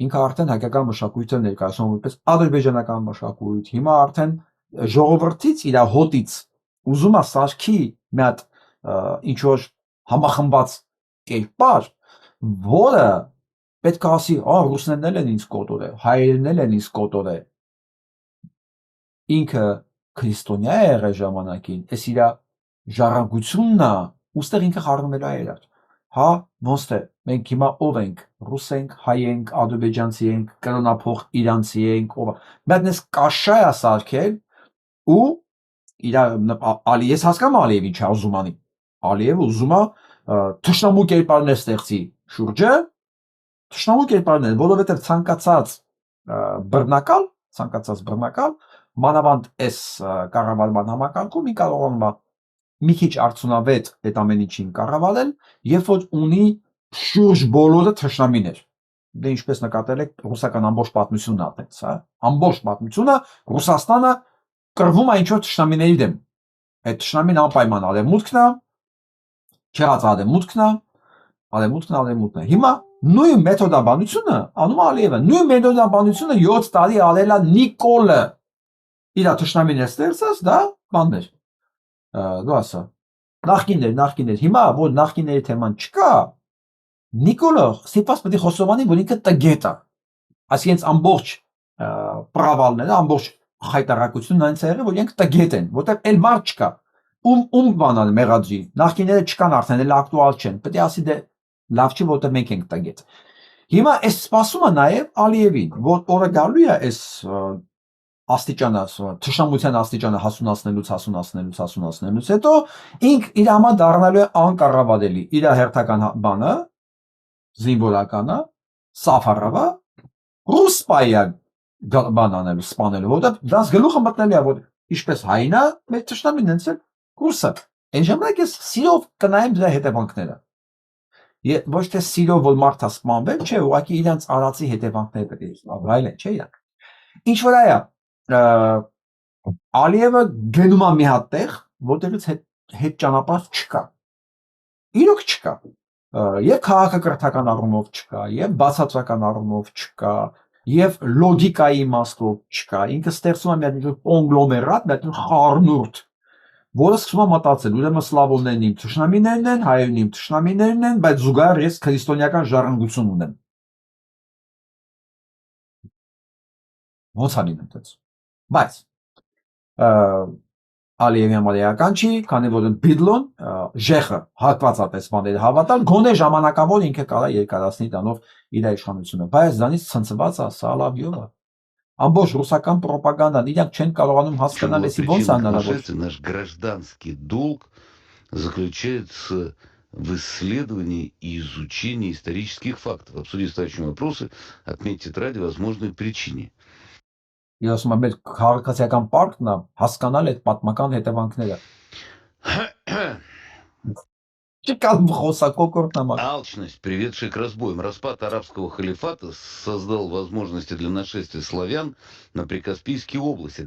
ինքը արդեն հայկական մշակույթը ներկայացնում որպես ադրբեջանական մշակույթ, հիմա արդեն ժողովրդից իր հոտից ուզում է սարքի մի հատ ինչ որ համախմբած կերպար, որը պետք է ասի, ռուսներն էլ են ինձ կոտորել, հայերն էլ են ինձ կոտորել։ Ինքը քրիստոնյա է եղել ժամանակին, այս իր ժառանգությունն է, ուստեղ ինքը խառնվել է իրար։ Հա, ոնց թե մենք հիմա ով ենք, ռուս ենք, հայ ենք, ադրբեջանցի ենք, կրոնափող իրանցի ենք, ով։ Մենք դες կաշա է սարքել ու ես հասկանում Ալիևին ինչ ուզում անի։ Ալիևը ուզում է թշնամու կերպարներ ստեղծի շուրջը, թշնամու կերպարներ, որովհետև ցանկացած բռնակալ, մանավանդ այս կառավարման համակարգում ինքը կարողանում է մի քիչ արդյունավետ այդ ամեն ինչին կառավարել, երբ որ ունի շուրջ բոլորը թշնամիներ։ Դե ինչպես նկատել եք ռուսական ամբողջ պատմությունն ատենց, հա, ամբողջ պատմությունը Ռուսաստանը կռվում է ինչ-որ թշնամիների դեմ։ Այդ թշնամին անպայման արևմուտքն է, չեղած արևմուտքն է։ Հիմա նույն մեթոդաբանությունը անում է Ալիևը, նույն մեթոդաբանությունը 7 տարի արել է Նիկոլը։ Իր թշնամիներ ստեղծած, դա բաններ։ Դու ասա, նախկիններ, հիմա որ նախկինների թեման չկա, Նիկոլը ստիպված պետք է խոսովանի, որ ինքը տգետ է։ Այսինքն ամբողջ պրավալները, ամբողջ խայտարակությունն այնց է եղել, որ իրենք տգետ են, որտեղ էլ մարդ չկա։ Ում բանալ մեղադրի, նախկինները չկան արդեն, էլ ակտուալ չեն։ Պետք է ասի դե լավ չի, որտեղ մենք ենք տգետ։ Հիմա այս սպասում է նաև Ալիևին, որ օրը գալու է այս աստիճանը, թշնամության աստիճանը հասունացնելուց հետո ինք իր համար դառնալու է անկառավարելի, իր հերթական բանը, զինվորականը, Սաֆարովը, Ռուսպայա բան անելու, սպանելու, որտեղ դրանց գլուխը մտնելի է, որ ինչպես հայինա, մեր թշնամին հենց է ռուսը։ Այն ժամանակ ես սիրով կնայեմ դրա հետևանքները։ Ոչ թե սիրով, որ մարդը սպանվել, չէ, ուղղակի իրենց արածի հետևանքները պետք է այլ են, չէ՞ իրանք։ Ինչ որ այա Ալիևը գնում է մի հատ տեղ, որտեղից հետ ճանապարհ չկա։ Իրոք չկա։ Եվ քաղաքակրթական առումով չկա, եւ բացատրական առումով չկա, եւ լոգիկայի իմաստով չկա։ Ինքը ստեղծում է մի հատ կոնգլոմերատ, մի հատ խառնուրդ, որը սկսում է մտածել, ուրեմն սլավոններն իմ թշնամիներն են, հայերն իմ թշնամիներն են, բայց զուգահեռ ես քրիստոնեական ժառանգություն ունեմ։ Ոնց անիմ այդպես։ Բայց Ալիևի համար էական չի, քանի որ Բիդլոն ժեխը հակված է տեսմաները հավատալ, գոնե ժամանակավոր ինքը կարա երկարացնի տանով իր իշխանությունը, բայց դրանից ցնցված է Սալավյովը։ Ամբողջ ռուսական պրոպագանդան իրանք չեն կարողանում հասկանալ, էսի ոնց է հնարավոր։ Наш гражданский долг заключается в исследовании и изучении исторических фактов, обсудить стоящие вопросы, отметить ради возможной причине. Ես ասում եմ, մեր քաղաքացիական պարտքն է հասկանալ այդ պատմական հետևանքները։ Չկալ խոսա կոկորտ նամակ։ Алчность, приведшая к разбоям. Распад арабского халифата создал возможности для нашествия славян на Прикаспийские области.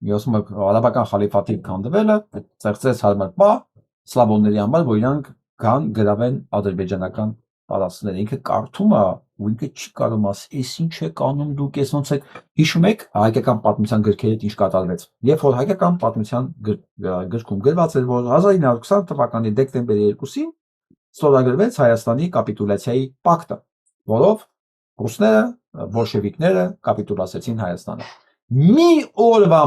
Ես ասում եմ արաբական խալիֆատի քանդվելը ծերծես հարմար բա սլավոնների համար, որ իրանք կան գրավեն ադրբեջանական տարածքները։ Ինքը կարդում է ու ինքը չի կարող ասել, «Էս ինչ է կանում դուք, էս ոնց եք»։ Հիշում եք հայկական պատմության գրքերից ինչ կատարվեց։ Երբ որ հայկական պատմության գրքում գրված էր, որ 1920 թվականի դեկտեմբերի 2-ին ստորագրվեց Հայաստանի կապիտուլյացիայի պակտը, որով ռուսները, բոլշևիկները կապիտուլացեցին Հայաստանը։ Մի օրվա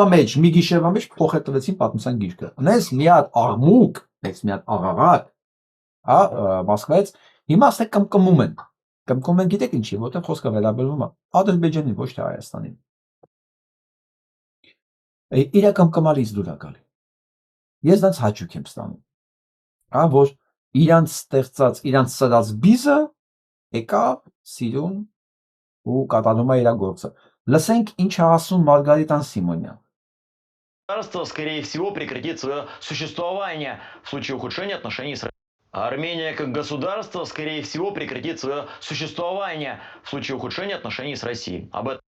մեջ, մի գիշերվա մեջ փոխեցին պատմության գիրքը։ Ունես մի հատ աղմուկ, մի հատ աղաղակ, մասկվեց, հիմա ասե կմկմում են։ Կմկմում են գիտեք ինչի, որտեղ խոսքը վերաբերվում է Ադրբեջանին, ոչ թե Հայաստանին։ Իրական կմալից դուր է գալի։ Ես դրանց հաճույք եմ ստանում։ Որ իրանց ստեղծած, իրանց սրած բիզը եկա սիրուն ու կատարում է իր գործը։ Լսենք ինչ է ասում Մարգարիտան Սիմոնյան։ Государство, скорее всего, прекратит свое существование в случае ухудшения отношений с Россией. Армения как государство, скорее всего, прекратит свое существование в случае ухудшения отношений с Россией. Об этом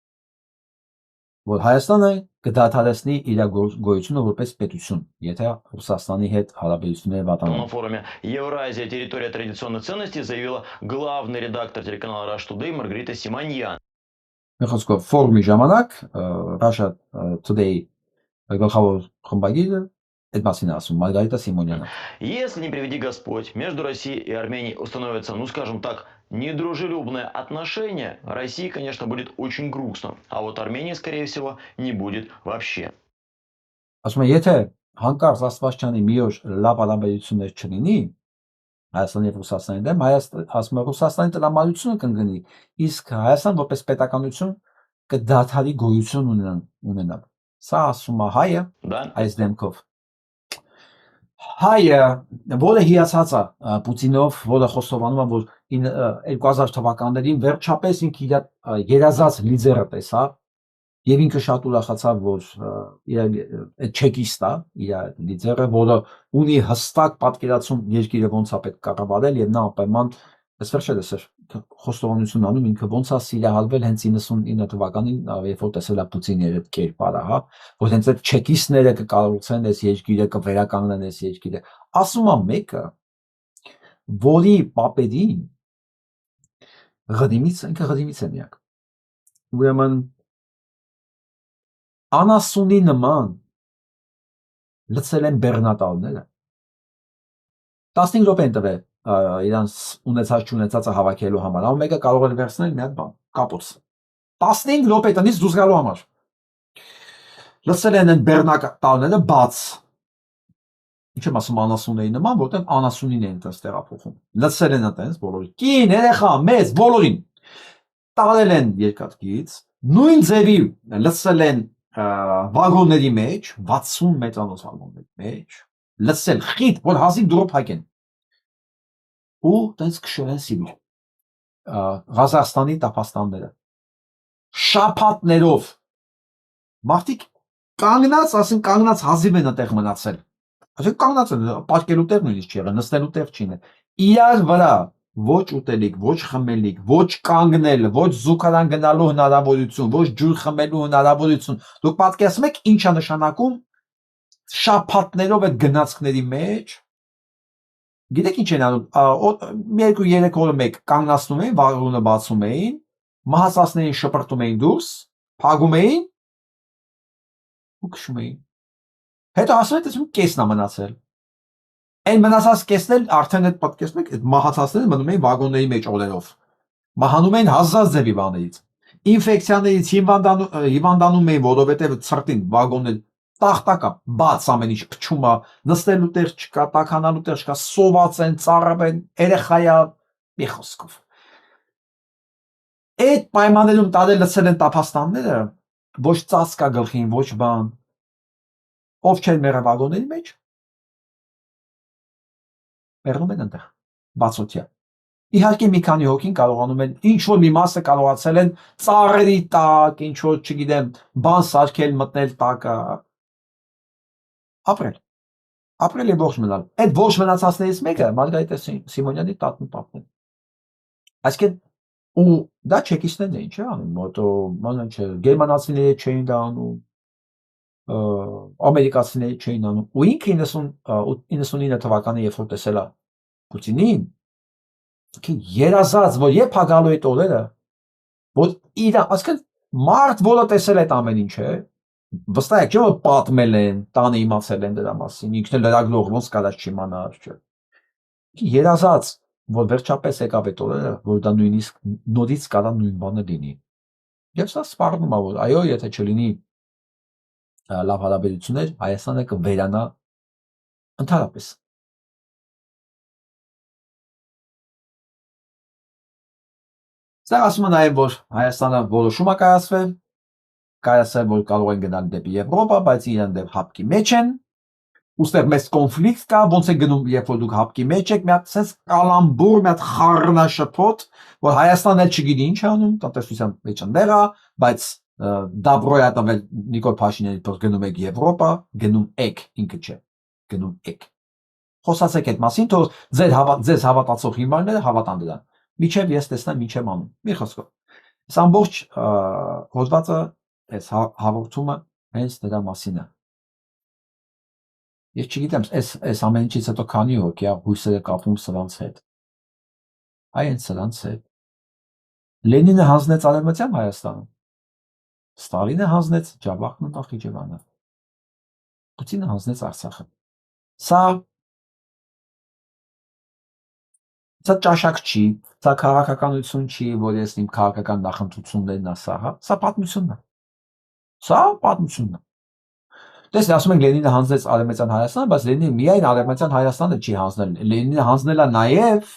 Որ Հայաստանը կդադարեցնի իր գոյությունը որպես պետություն, եթե Ռուսաստանի հետ հարաբերությունները на վատանան։ форуме «Евразия. Территория традиционных ценностей» заявила главный редактор телеканала Rush Today Маргарита Симоньян. Խոսքով ֆորումի ժամանակ Russia Today գլխավոր խմբագիրը այդ մասին ասում Մարգարիտա Սիմոնյանը։ Если не приведи Господь, между Россией и Арменией установятся, ну скажем так, недружелюбные отношения, России, конечно, будет очень грустно, а вот Армении, скорее всего, не будет вообще. Ասում եմ, եթե հանկարծ Աստվածչյանի մի օր լավ հարաբերություններ չլինի, Հայաստանի եւ Ռուսաստանի դեմ, ասում եմ Ռուսաստանի տրամադրությունը կընկնի, իսկ Հայաստան որպես պետականություն կդադարի գոյություն ունենալ։ Սա ասում է հայը Да? այս դեմքով։ Հայը, որը հիացած է Պուտինով, որը խոստովանում է, որ 2000 թվականներին վերջապես ինքը իր երազած լիդերը տեսա, եւ ինքը շատ ուրախացավ, որ այդ չեկիստ է, իր լիդերը, որը ունի հստակ պատկերացում երկիրը ոնց է պետք կառավարել եւ նա անպայման վերջերս խոստովանություն անում ինքը ոնց է սիրահարվել հենց 99 թվականին, երբ որ տեսել է Պուտինի այդ կերպարը, որ հենց այդ չեկիստները կկառուցեն այս երկիրը, կվերականգնեն այս երկիրը։ Ասում է մեկը, որի պապերին ինքը Ղդիմից է միակ։ Ուրեմն անասունի նման լցել են բեռնատարները 15 րոպե են տվել իրանց ունեցած չունեցածը հավաքելու համար, ամեն մեկը կարող է վերցնել մի հատ բան, կապոց 15 րոպե տնից դուրս գալու համար լցել են այն բեռնատարները բաց ինչ եմ ասում անասունների նման, որտեղ անասունին են այդպես տեղափոխում լցել են այդպես բոլորին կին, երեխա, մեծ, բոլորին տարել են երկաթգից նույն ձևի լցել են վագոնների մեջ 60 մետրանոց վագոնների մեջ լցել խիտ որ հազիվ դուրը փակեն ու տենց քշել են Սիբիր Ղազախստանի տափաստանները շաբաթներով մարդիկ կանգնած ասեն կանգնած հազիվ են այդտեղ մնացել ասեն կանգնած են պարկելու տեղ նույնիսկ չի եղել նստելու տեղ չի իրար վրա ոչ ուտելիք, ոչ խմելիք, ոչ կանգնել, ոչ զուգարան գնալու հնարավորություն, ոչ ջուր խմելու հնարավորություն։ Դուք պատկերացնում եք ինչ է նշանակում շաբաթներով այդ գնացքների մեջ։ Գիտեք ինչ են անում, 2-3 օրը մեկ կանգնացնում էին, վագոնը բացում էին, մահացածներին շպրտում էին դուրս, փակում էին ու քշում էին։ Հետո ասում են, դες կեսն է մնացել։ Այն մնացած կեսնել արդեն այդ պատկերացնում եք, այդ մահացածները մնում էին վագոնների մեջ օրերով։ Մահանում էին հազար ձևի բաներից։ Ինֆեկցիաներից հիվանդանում էին, որովհետև ցրտին վագոններ տախտակա, բաց ամեն ինչ փչում է, նստելու տեղ չկա, տաքանալու տեղ չկա, սոված են, ծառավ են, երեխայա, մի խոսքով։ Այդ պայմաններում տարել լցել են տափաստանները, ոչ ծածկա գլխին, ոչ բան։ Ով չէր մեռը վագոնների մեջ մեռնում են այնտեղ բացօթյա իհարկե մի քանի հոգին կարողանում են ինչ որ մի մասը կարողացել են ծառերի տակ ինչ որ չգիտեմ բան սարքել մտնել տակը ապրել ապրել եւ ողջ մնալ։ Այդ ողջ մնացածներից մեկը Մարգարիտա Սիմոնյանի տատն ու պապն է։ Այսինքն ու դա չեկիստներն էին, չէ՞ անում, մոտո մանա չէ, գերմանացիները չէին դա անում, ամերիկացիները չէին անում, ու ինքը 99 թվականի երբ որ տեսել է Պուտինին, երազած, որ երբ հագալու այդ օրերը, որ իր, այսինքն մարդ, որը տեսել այդ ամեն ինչը, վստահ եք, չէ՞ որ պատմել են, տանը իմացել են դրա մասին, ինքն էլ լրագրող ոնց կարած չիմանար, չէ։ Երազած, որ վերջապես եկավ այդ օրերը, որ դա նույնիսկ նորից կարա նույն բանը լինի։ Եվ սա սպառնում է, որ այո, եթե չլինի լավ հարաբերություններ, Հայաստանը կվերանա ընդհանրապես։ Սա ասում է նաև, որ Հայաստանը որոշում է կայացվել, որ կարող են գնալ դեպի Եվրոպա, բայց իրեն դեպ հապկի մեջ են, ուստեղ մեծ կոնֆլիկտ կա, ոնց է գնում, երբ որ դուք հապկի մեջ եք, մի հատ sense կալամբուր, մի հատ խառնաշփոթ, որ Հայաստանն էլ չգիտի ինչ անում, տնտեսության մեջ ընդեղ է, բայց դաբրոյա տվել Նիկոլ Փաշինյանի դեպքում գնում եք Եվրոպա, գնում եք, ինքը չէ, գնում եք։ Խոսացեք այդ մասին, թող ձեզ հավատացող հիմարները հավատան դրան։ Միչև ես տեսնեմ ինչ եմ անում։ Մի խոսքով։ Այս ամբողջ հոդվածը, այս հաղորդումը հենց դրա մասին է։ Ես չգիտեմ, այս ամեն ինչից հետո քանի հոգի է հույսերը կապում սրանց հետ։ Այն սրանց հետ։ Լենինը հանձնեց Արևմտյան Հայաստանը։ Ստալինը հանձնեց Ջավախն ու Նախիջևանը։ Պուտինը հանձնեց Արցախը։ Սա ճաշակ չի, սա քաղաքականություն չի, որ ես իմ քաղաքական նախընտրություններն ասա, հա, սա պատմությունն է։ Սա պատմությունն է։ Տեսեք, ասում ենք Լենինը հանձնեց Արևմտյան Հայաստանը, բայց Լենինը միայն Արևմտյան Հայաստանը չի հանձնել։ Լենինը հանձնել է նաև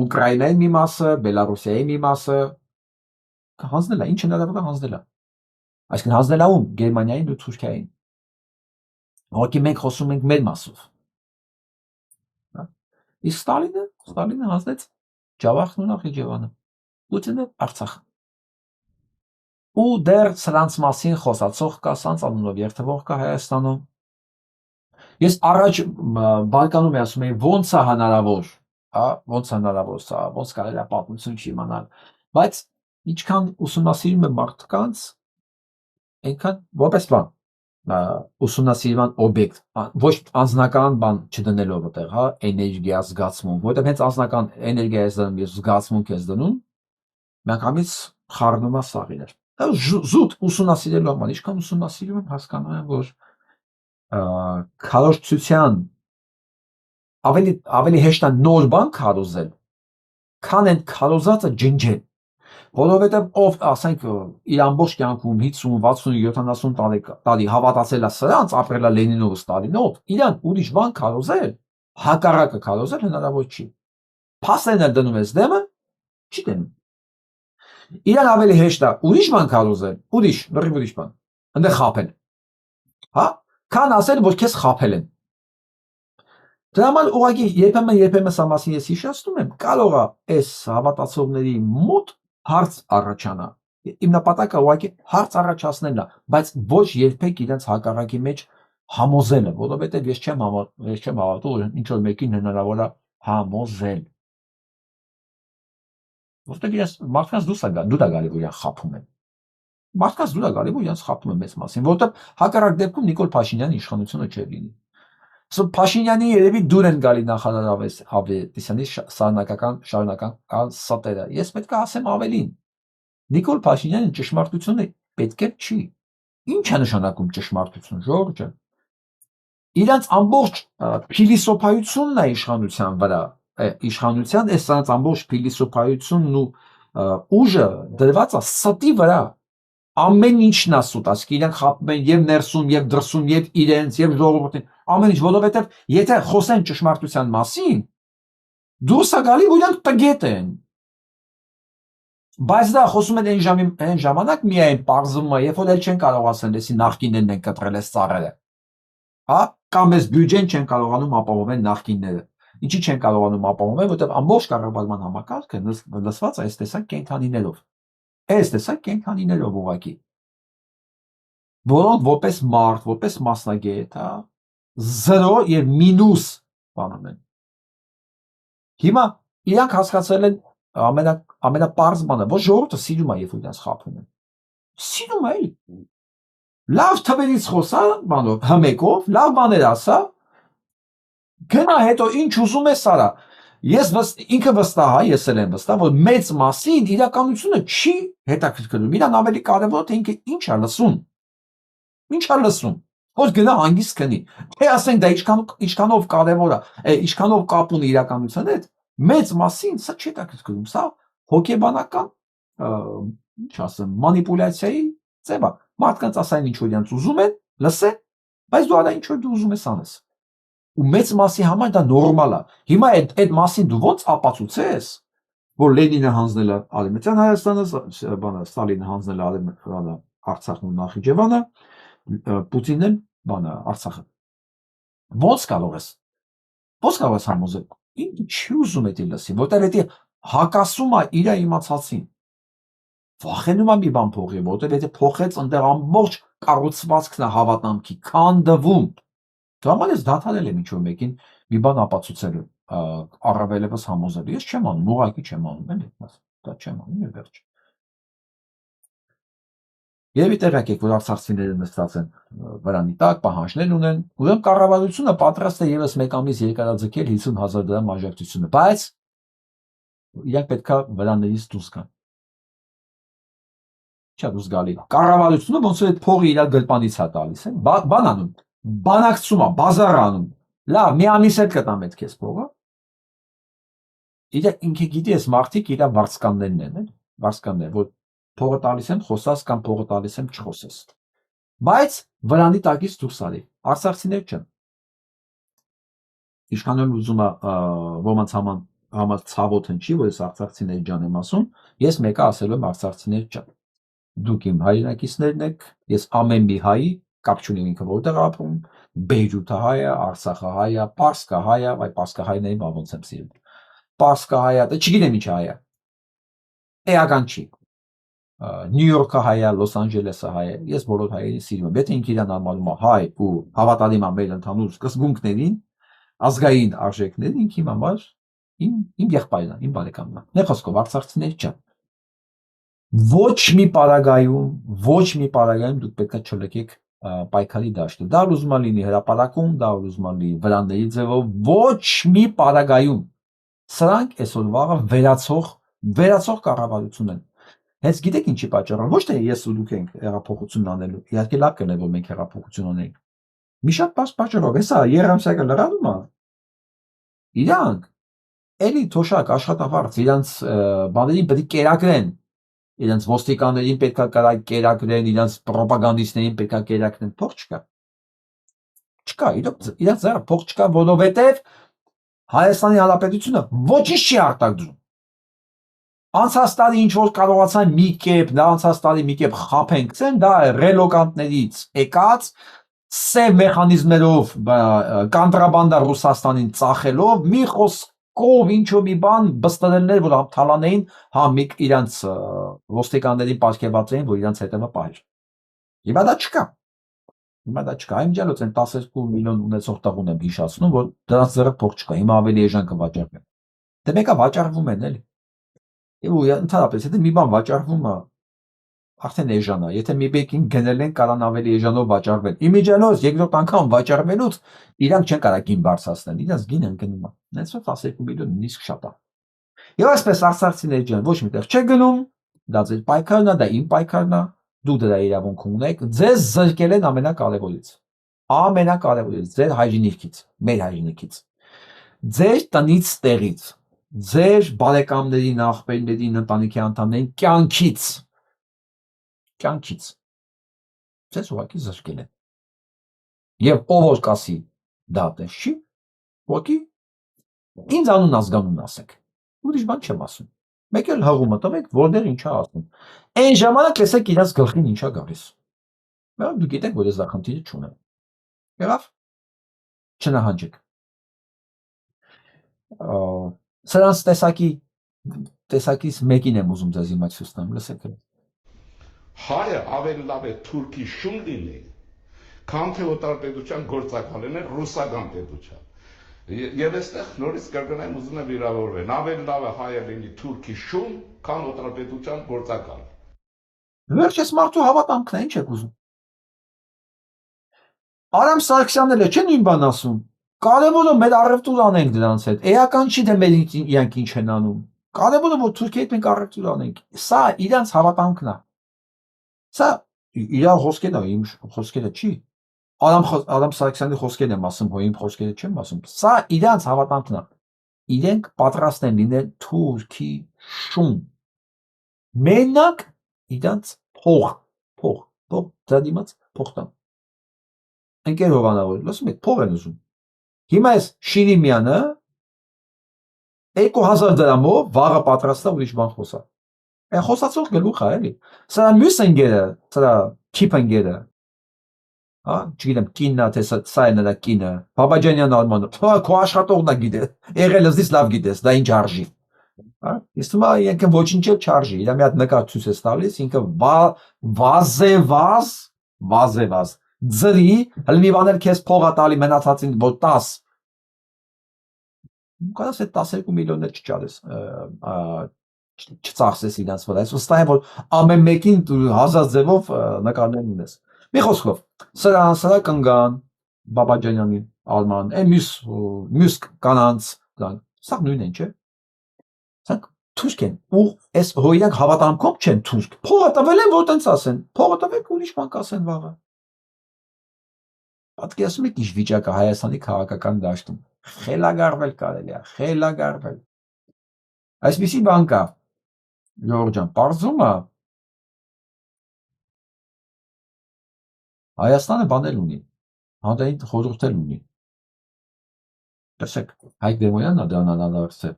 Ուկրաինայի մի մասը, Բելարուսիայի մի մասը, հանձնել է, ինչ հնարավոր է հանձնել է։ Այսինքն հանձնել է ում? Գերմանիային ու Թուրքիային։ Ուղղակի մենք խոսում ենք մեր մասով։ Իսկ Ստալինը հանձնեց Ջավախն ու Նախիջևանը, Պուտինը Արցախը։ Ու դեռ սրանց մասին խոսացող կա, սրանց անունով երթվող կա Հայաստանում։ Ես առաջ բարկանում եմ ասում եմ ոնց է հնարավոր, հա, ոնց հնարավոր սա, ոնց կարելի է պատմություն չիմանալ, բայց ինչքան ուսումնասիրում եմ մարդկանց, այնքան որպես բան ուսումնասիրման օբյեկտ, ոչ անձնական բան չդնելով այդտեղ, հա, էներգիա զգացմունք, որովհետև հենց անձնական էներգիա ես դնում, ես զգացմունք ես դնում, միանգամից խառնում է սաղ իրար։ Զուտ ուսումնասիրելու համար, ինչքան ուսումնասիրում եմ, հասկանում եմ, որ քարոզչության ավելի հեշտ է նոր բան քարոզել, քան այն քարոզածը ջնջել։ Որովհետև ով, ասենք, իր ամբողջ կյանքում 50, 60, 70 տարի հավատացել է սրանց, ապրել է Լենինով ու Ստալինով, իրան ուրիշ բան քարոզել, հակառակը քարոզել հնարավոր չի։ Փաստերն էլ դնում ես դեմը, չի դնում։ Իրան ավելի հեշտ է ուրիշ բան քարոզել, լրիվ ուրիշ բան, այնտեղ խաբել։ Հա, քան ասել, որ քեզ խաբել են։ Դրա համար ուղղակի երբեմն սա մասին ես հիշեցնում եմ, կարող է այս հավատացողների մոտ հարց առաջանա։ Իմ նպատակը ուղղակի հարց առաջացնելն է, բայց ոչ երբեք իրենց հակառակի մեջ համոզելը, որովհետև ես չեմ հավատում, որ ինչ որ մեկին հնարավոր է համոզել։ Որտեղ իրենց մարդկանց դու դա գալի, որ իրեն խաբում են։ Մարդկանց դու դա գալի, որ իրենց խաբում են մեծ մասին, որովհետև հակառակ դեպքում Նիկոլ Փաշինյանի իշխանությունը չէր լինի։ Փաշինյանի երևի դուր են գալի նախարար Ավետիսյանի շարունակական սատերը։ Ես պետք է ասեմ ավելին։ Նիկոլ Փաշինյանը ճշմարտությունը պետք է չի։ Ինչ է նշանակում ճշմարտություն, Ժորժ ջան։ Իրանց ամբողջ փիլիսոփայությունն է իշխանության վրա, իշխանության այս ամբողջ փիլիսոփայությունն ու ուժը դրված է ստի վրա։ Ամեն ինչն է սուտ, ասկի իրանք խաբում են եւ ներսում, եւ դրսում, եւ իրենց, եւ ժողովրդին, ամեն ինչ, որովհետեւ եթե խոսեն ճշմարտության մասին, դուրս է գալի, որ իրանք տգետ են։ Բայց դա խոսում են այն ժամանակ միայն պարզվում է, երբ որ էլ չեն կարող ասել, էսի նախկիններն են կտրել այս ծառերը։ Հա, կամ այս բյուջեն չեն կարողանում ապահովել նախկինները։ Ինչի չեն կարողանում ապահովել, որովհետեւ ամբողջ կառավարման համակարգը լսված է այս տեսակ կենդանիներով։ Այս տեսակ կենդանիներով ուղղակի, որոնք որպես մարդ, որպես մասնագետ, հա, 0 եւ մինուս բանում են։ Հիմա իրանք հասկացել են ամենապարզ բանը, որ ժողովուրդը սիրում է, երբ որ իրանք խափում են։ Սիրում է էլի։ Լավ թվերից խոսա, բանով, հմեկով, լավ բաներ ասա, գնա հետո ինչ ուզում ես արա։ Ինքը վստահ է, ես էլ եմ վստահ, որ մեծ մասին իրականությունը չի հետաքրքրում։ Իրան ավելի կարևոր է թե ինքը ինչ է լսում։ Ինչ է լսում։ Որ գնա հանգիստ քնի։ Թե ասենք դա ինչքանով կարևոր է, ինչքանով կապ ունի իրականության հետ, մեծ մասին սա չի հետաքրքրում։ Սա հոգեբանական, ինչ ասեմ, մանիպուլյացիայի ձև է։ Մարդկանց ասային ինչ որ իրենց ուզում են, լսեն, բայց դու արա ինչ որ դու ուզում ես անես։ Ու մեծ մասի համար դա նորմալ է։ Հիմա այդ մասին դու ոնց ապացուցես, որ Լենինը հանձնել է Արևմտյան Հայաստանը, Ստալինը հանձնել է Արցախն ու Նախիջևանը, Պուտինն Արցախը։ Ոնց կարող ես համոզել։ Ինքը չի ուզում էդի լսի, որտեղ էդի հակասում է իր իմացածին։ Վախենում է մի բան փոխի, որտեղ եթե փոխեց այնտեղ ամբողջ կառուցվածքն է հավատամքի քանդվում։ Դու համար ես դադարել եմ ինչ-որ մեկին մի բան ապացուցել առավելևս համոզելու։ Ես չեմ անում, ուղղակի չեմ անում, էլի, դա չեմ անում, եւ վերջ։ Երևի տեղյակ եք, որ արցախցիները նստած են վրանի տակ, պահանջներ ունեն, ուրեմն կառավարությունը պատրաստ է եւս մեկ ամիս երկարաձգել 50,000 դրամ աջակցությունը, բայց իրանք պետքա վրաներից դուրս գան։ Չէ, դուրս գալի։ Կառավարությունը ոնց որ այդ փողը իր գրպանից է տալիս, է, բան անում, բանակցում է, բազար անում։ Լավ, մի ամիս էլ կտամ այդ քեզ փողը։ Ինքը գիտի, ես մարդիկ իր վարձկաններն են, վարձկաններ, որ փողը տալիս եմ խոսած կամ փողը տալիս եմ չխոսես։ Բայց վրանի տակից դուրս արի։ Արցախցիներ չեն։ Ինչքան եմ ուզում ոմանց համար ցավոտ հնչի, որ ես արցախցիների ջան եմ ասում, ես մեկը ասելու եմ արցախցիներ ջան։ Դուք իմ հայրենակիցներն եք, ես ամեն մի հայի, կապ չունեմ ինքը որտեղ ապրում, Բեյրութը հայ է, Արցախը հայ է, Պարսկը հայ է, այ Պարսկը հայներին ոնց եմ սիրում։ Պարսկը հայ է, չգիտեմ ինչ հայ է։ Էական չի։ Նյու Յորքը հայ է, Լոս Անջելեսը հայ է, ես բոլոր հայերին սիրում եմ։ Եթե ինքը իրան անվանում է հայ ու հավատալի է մեր ընդհանուր սկզբունքներին, ազգային արժեքներին, ինքը իմ համար իմ եղբայրն է, իմ բարեկամն է։ Նե խոսքով արցախցիներ ջան։ Ոչ մի պարագայում դուք պետք է չլքեք պայքարի դաշտը։ Դա ուզում է լինի հրապարակում, դա ուզում է լինի վրանների ձևով, ոչ մի պարագայում։ Սրանք այսօր վաղը վերացող կառավարություն են։ Հենց գիտեք ինչի պատճառով, ոչ թե ես ու դուք ենք հեղափոխություն անելու, իհարկե լավ կլինի որ մենք հեղափոխություն անենք։ Մի շատ բարձ պատճառով, հեսա Երամսյակը լրանում է։ Իրանք էլի թոշակ աշխատավարձ իրանց բաներին պետք է կերակրեն, իրանց ոստիկաններին պետք է կերակրեն, իրանց պրոպագանդիստներին պետք է կերակրեն, փող չկա։ Չկա, իրանց ձեռը փող չկա, որովհետև Հայաստանի Հանրապետությունը ոչինչ չի արտադրում։ Անցած տարի ինչ որ կարողացան մի կերպ, դա անցած տարի մի կերպ խափեն գցեն, դա ռելոկանտներից եկած սև մեխանիզմներով կոնտրաբանդա Ռուսաստանին ծախելով մի խոսքով ինչ որ մի բան բստդելներ, որ թալանեին համիկ իրանց ոստիկանների պարգևած էին, որ իրանց հետևը պահեր։ Հիմա դա չկա։ Այնջալոց են 12 միլիոն ունեցող տղուն եմ հիշացնում, որ դրանց ձեռը փող չկա, հիմա ավելի էժան կվաճառվեն։ Դե մեկը վաճառվում են էլի։ Եվ ընդհանրապես, եթե մի բան վաճառվում է, արդեն էժան է։ Եթե մի բեկին գնել են, կարան ավելի էժանով վաճառվել։ Իմիջիայլոց երկրորդ անգամ վաճառվելուց իրանք չեն կարող գին բարձրացնել, իրանք գինը գնում է։ Նենց որ 12 միլիոն նիսկ շատ է։ Եվ այսպես արցախցիների ջան, ոչ միտեղ չէ գնում, դա ձեր պայքարն է, դա իմ պայքարն է, դու դրա իրավունք ունեք, ձեզ զրկել են ամենակարևորից։ Ամենակարևորից, ձեր հայրենիքից, մեր հայրենիքից։ Ձեր տնից տեղից, ձեր բարեկամներին, աղբերներին, ընտանիքի անդամներին կյանքից։ Ձեզ ուղղակի զրկել են։ Եվ ով որ կասի դա այդպես չի, ուղղակի ինձ անուն ազգանուն ասեք։ Ուրիշ բան չեմ ասում։ Մեկ էլ հղումը տվեք, որտեղ ինչա ասում։ Այն ժամանակ լսեք իրաց գլխին ինչա գալիս։ Բայց դու գիտեք, որ ես դա խնդիրը չունեմ։ Եղավ։ Չնահանջեք։ Սրանց տեսակից մեկին եմ ուզում ձեզ հիմա ցույց տամ, լսեք։ Հայը ավելի լավ է թուրքի շուն լինի, քան թե օտարպետության գործակալն է ռուսական պետության։ Եվ այստեղ նորից կրկնեմ ուզում եմ վիրավորվեն, ավելի լավ է հայը լինի թուրքի շուն, քան օտարպետության գործակալ։ Վերջ ես մարդու հավատամքն է, ինչ եք ուզում։ Արամ Սարգսյանն էլ չէ նույն բան ասում։ Կարևորը մեր առևտուր անենք դրանց հետ։ Էական չի թե մեր իրանք ինչ են անում։ Կարևորը որ Թուրքիայի հետ մենք առևտուր անենք։ Սա իրանց հավատամքն է։ Սա իր խոսքերն է, իմ խոսքերը չի։ Արամ Սարգսյանի խոսքերն եմ ասում, հո իմ խոսքերը չեմ ասում։ Սա իրանց հավատամքն է։ Իրենք պատրաստ են լինել Թուրքի շուն։ Մենակ իրանց փող դրա դիմաց փող տան։ Ընկեր հովանավոր, լսում եք, փող են ուզում։ Հիմա այս Շիրիմյանը 2000 դրամով վաղը պատրաստ է ուրիշ բան խոսա։ Այն խոսացող գլուխ է, էլի։ Սրա մյուս ընկերը, սրա քիփ ընկերը, հա, չգիտեմ, կինն է, թե սա է նրա կինը, Բաբաջանյան Արմանը, քո աշխատողն է գիտես, եղել ես լավ գիտես, դա ինչ արժի։ Հա, իսկ հիմա ինքը ոչինչ էլ չարժի, իր մի հատ նկար ցույց է տալիս, ինքը վազեվազ ձրի, հլմիվանել քեզ փողա տալի մնացածին որ 10 կարաս այդ 12 միլիոններ չճարես չծախսես իրանց վրա, այս վստահ եմ որ ամեն մեկին 1000 ձևով նկարներ ունես։ Մի խոսքով, սրա կնգան Բաբաջանյանին, Արման, այն մյուս կանանց, սա նույնն են, չէ՞։ Սա թուրք են, ու այս հո իրանք հավատամքով չեն թուրք։ Փողը տվել են որ տենց ասեն, փողը տվեք ուրիշ բան կասեն վաղը։ Պատկերացնում եք ինչ վիճակը Հայաստանի քաղաքական դաշտում։ Խելագարվել կարելի է, խելագարվել։ Այսպիսի բան կա, Ժողովուրդ ջան, պարզում է Հայաստանը բանել ունի, հանրային խորհուրդ ունի։ Տեսեք, Հայկ Դեմոյանն է դրան անդրադարձել։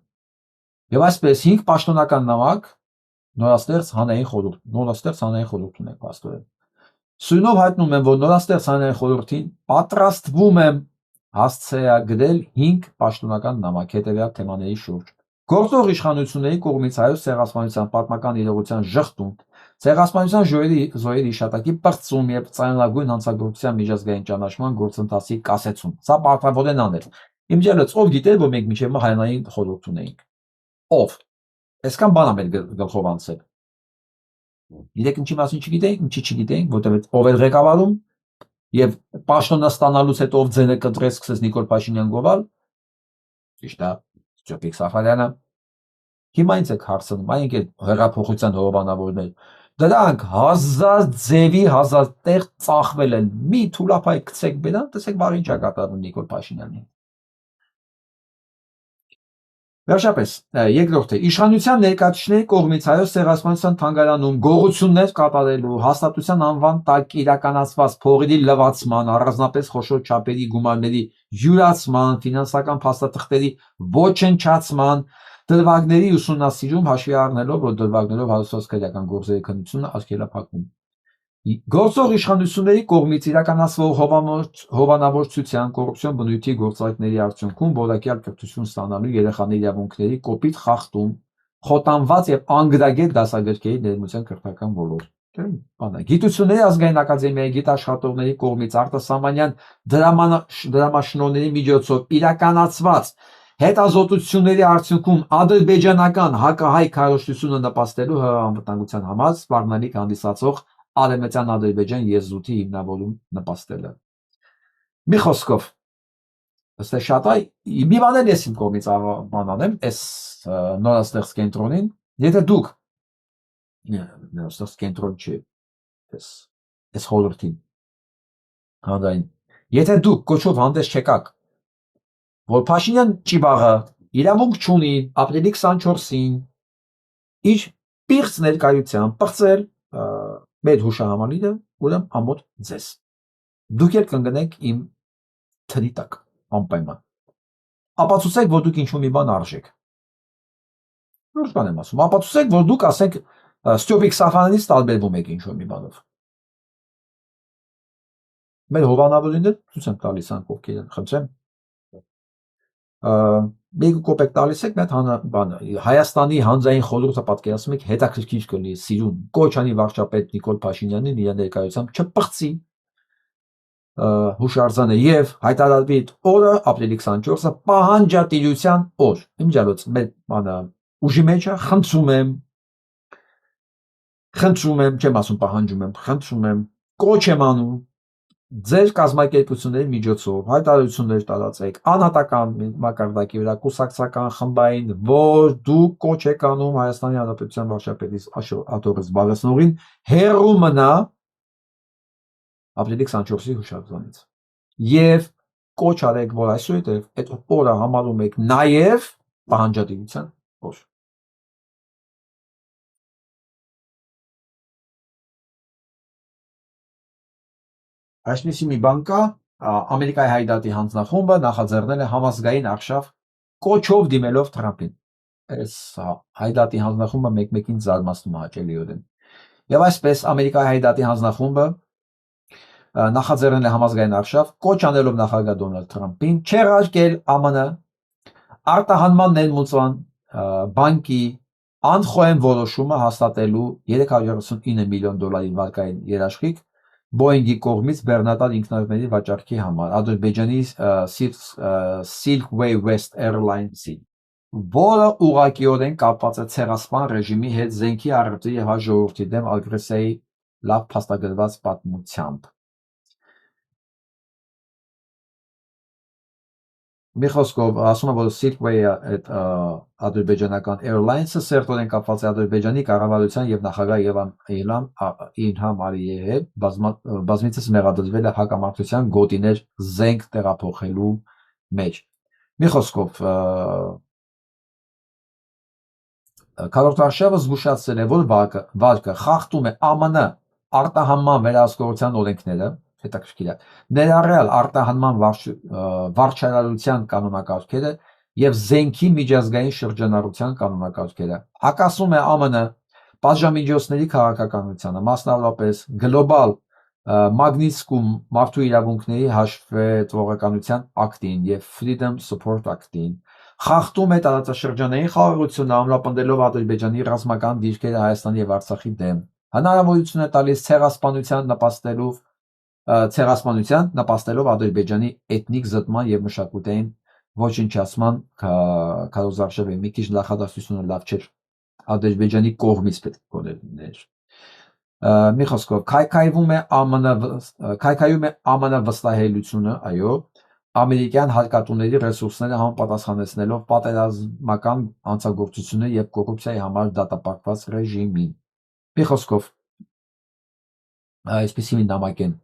Եվ այսպես 5 պաշտոնական նամակ նորաստեղծ հանրային խորհուրդ ունենք պաստորեն։ Սույնով հայտնում եմ, որ նորաստեղծ հանրային խորհրդին պատրաստվում եմ հասցեագրել 5 պաշտոնական նամակ հետևյալ թեմաների շուրջ։ Գործող իշխանությունների կողմից հայոց ցեղասպանության պատմական իրողության ժխտում, ցեղասպանության զոհերի հիշատակի պրծում եւ ծանրագույն հանցագործության միջազգային ճանաչման գործընթացի կասեցում։ Սա պարտավոր են անել։ Իմ ջերմից ով գիտեր, որ մենք միջև հանրային խորհուրդ ունեինք։ Ով։ Այսքան բան է մեր գլխով անցել։ Իրենք ինչի մասին չգիտեինք, ինչի չգիտեինք, որտեղ ով էր ղեկավարում եւ պաշտոնը ստանալուց հետո ով ձենը կտրեց սկսեց Նիկոլ Փաշինյան գովալ։ Ճիշտ է, Ճոպիկ Սաֆարյանը։ Հիմա ինձ եք հարցնում, այն ինքը հեղափոխության հովանավորներ։ Դրանք 1000 ձևի 1000 տեղ ծախվել են։ Մի թուլափայ գցեք բերան, տեսեք բաղ ինչ է կատարվում Նիկոլ Փաշինյանին։ Վերջապես, երկրորդը, իշխանության ներկայացուցիչների կողմից հայոց ցեղասպանության թանգարանում գողություններ կատարելու, հաստատության անվան տակ իրականացված փողերի լվացման, առանձնապես խոշոր չափերի գումարների յուրացման, ֆինանսական փաստաթղթերի ոչնչացման, դրվագների ուսումնասիրում հաշվի առնելով, որ դրվագներով հարուցված քրեական գործերի քննությունը արգելափակվում։ Գործող իշխանությունների կողմից իրականացվող հովանավորչության, կոռուպցիոն բնույթի գործարքների արդյունքում որակյալ կրթություն ստանալու երեխաների իրավունքների կոպիտ խախտում, խոտանված եւ անգրագետ դասագրքերի ներմուծության կրթական ոլորտ։ Գիտությունների ազգային ակադեմիայի գիտաշխատողների կողմից արտասահմանյան դրամաշնորհների միջոցով իրականացված հետազոտությունների արդյունքում ադրբեջանական հակահայ քարոզչությունը նպաստելու անվտանգության համար սպառնալիք հանդիսացող Արևմտյան Ադրբեջան եզրույթի հիմնավորում նպաստելը։ Մի խոսքով, ըստ շատ այ մի բան էլ ես իմ կողմից բան անեմ, այս նորաստեղծ կենտրոնին, եթե դուք նորաստեղծ կենտրոն չի, այս խորհրդին հանրային, եթե դուք կոչով հանդես չեկաք, որ Փաշինյան ճիվաղը իրավունք չունի ապրիլի 24-ին իր պիղծ ներկայությամբ պրծել մեր հուշահամալիրը, ուրեմն ամոթ ձեզ։ Դուք էլ կընկնեք իմ թրի տակ, անպայման։ Ապացուցեք, որ դուք ինչ-որ մի բան արժեք։ Ոչ բան եմ ասում, ապացուցեք, որ դուք ասենք Ստյոպիկ Սաֆանյանից տարբերվում եք ինչ-որ մի բանով։ Մեր հովանավորին էլ ցույց եմ տալիս անկողքերը, խնդրեմ։ Մեկ կոպեկ տալիս եք այդ բանը Հայաստանի հանձային խորհուրդը պատկերացնում եք հետաքրքիր կլինի սիրուն կոչ անի վարչապետ Նիկոլ Փաշինյանին իր ներկայությամբ չպղծի հուշարձանը եւ հայտարարվի օրը ապրիլի 24-ը պահանջատիրության օր։ Իմջալոց մեր բանը ուժի մեջ է, խնդրում եմ, չեմ ասում պահանջում եմ, խնդրում եմ, կոչ եմ անում ձեր կազմակերպությունների միջոցով հայտարարություններ տարածեք անհատական մակարդակի վրա կուսակցական խմբային, որ դուք կոչ եք անում Հայաստանի Հանրապետության վարչապետի աթոռը զբաղեցնողին հեռու մնա ապրիլի 24-ի հուշարձանից եւ կոչ արեք, որ այսուհետ այդ օրը համարում եք նաեւ պահանջատիրության օր։ Այսպիսի մի բան կա, Ամերիկայի հայդատի հանձնախումբը նախաձեռնել է համազգային արշավ կոչով դիմելով Թրամփին։ Այս հայդատի հանձնախումբը մեկ-մեկին զարմացնում է հաճելիորեն։ Եվ այսպես Ամերիկայի հայդատի հանձնախումբը նախաձեռնել է համազգային արշավ կոչ անելով նախագահ Դոնալդ Թրամփին չեղարկել ԱՄՆ արտահանման ներմուծման բանկի անխոհեմ որոշումը հաստատելու 339 միլիոն դոլարի վարկային երաշխիք Boeing-ի կողմից բեռնատար ինքնավարների վաճառքի համար Ադրբեջանի Silkway West Airlines-ի, որը ուղղակիորեն կապված է ցեղասպան ռեժիմի հետ զենքի առևտրի եւ հայ ժողովրդի դեմ ագրեսիայի լավ փաստագրված պատմությամբ։ Մի խոսքով ասում է, որ Silkway-ը այդ ադրբեջանական Airlines-ը սերտորեն կապված է Ադրբեջանի կառավարության եւ նախագահ Իլհամ Ալիևի հետ բազմիցս մեղադրվել է հակամարտության գոտիներ զենք տեղափոխելու մեջ։ Մի խոսքով քառորդ արշավը զգուշացրել է, որ վարկը խախտում է ԱՄՆ արտահանման վերահսկողության օրենքները, հետաքրքիր է, ներառյալ արտահանման վարչարարության կանոնակարգերը եւ զենքի միջազգային շրջանառության կանոնակարգերը։ Հակասում է ԱՄՆ պատժամիջոցների քաղաքականությանը, մասնավորապես գլոբալ Magnitsky մարդու իրավունքների հաշվետվողականության ակտին եւ Freedom Support Act-ին, խախտում է տարածաշրջանային խաղաղությունը, ամրապնդելով Ադրբեջանի ռազմական դիրքերը Հայաստանի եւ Արցախի դեմ, հնարավորություն է տալիս ցեղասպանության նպաստելով Ադրբեջանի էթնիկ զտման եւ մշակութային ոչնչացման քարոզարշավը մի քիչ նախադասությունը լավ չէր Ադրբեջանի կողմից պետք է լիներ։ Մի խոսքով քայքայում է ԱՄՆ վստահելիությունը, այո, ամերիկյան հարկատուների ռեսուրսները համապատասխանեցնելով պատերազմական հանցագործությունը եւ կոռուպցիայի համար դատապարտված ռեժիմին։ Մի խոսքով այսպեսի մի նամակ են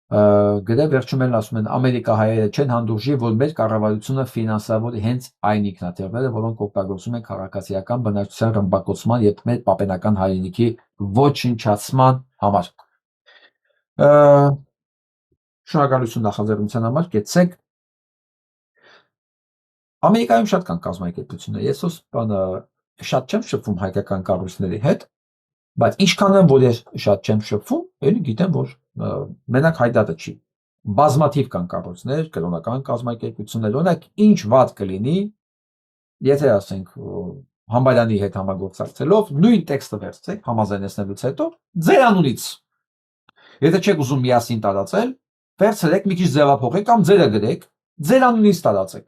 գրել, վերջում էլ ասում են ամերիկահայերը չեն հանդուրժի, որ մեր կառավարությունը ֆինանսավորի հենց այն ինքնաթիռները, որոնք օգտագործում են քաղաքացիական բնակչության ռմբակոծման եւ մեր պապենական հայրենիքի ոչնչացման համար։ Շնորհակալություն նախաձեռնության համար, կեցեք։ Ամերիկայում շատ կան կազմակերպություններ, ես շատ չեմ շփվում հայկական կառույցների հետ, բայց ինչքան եմ, որ ես շատ չեմ շփվում, էլի գիտեմ, որ մենակ հայդատը չի։ Բազմաթիվ կան կառույցներ, կրոնական կազմակերպություններ, օրինակ ինչ վատ կլինի, եթե ասենք Համբարյանի հետ համագործակցելով նույն տեքստը վերցրեք համաձայնեցնելուց հետո ձեր անունից։ Եթե չեք ուզում միասին տարածել, վերցրեք մի քիչ ձևափոխեք կամ ձերը գրեք, ձեր անունից տարածեք։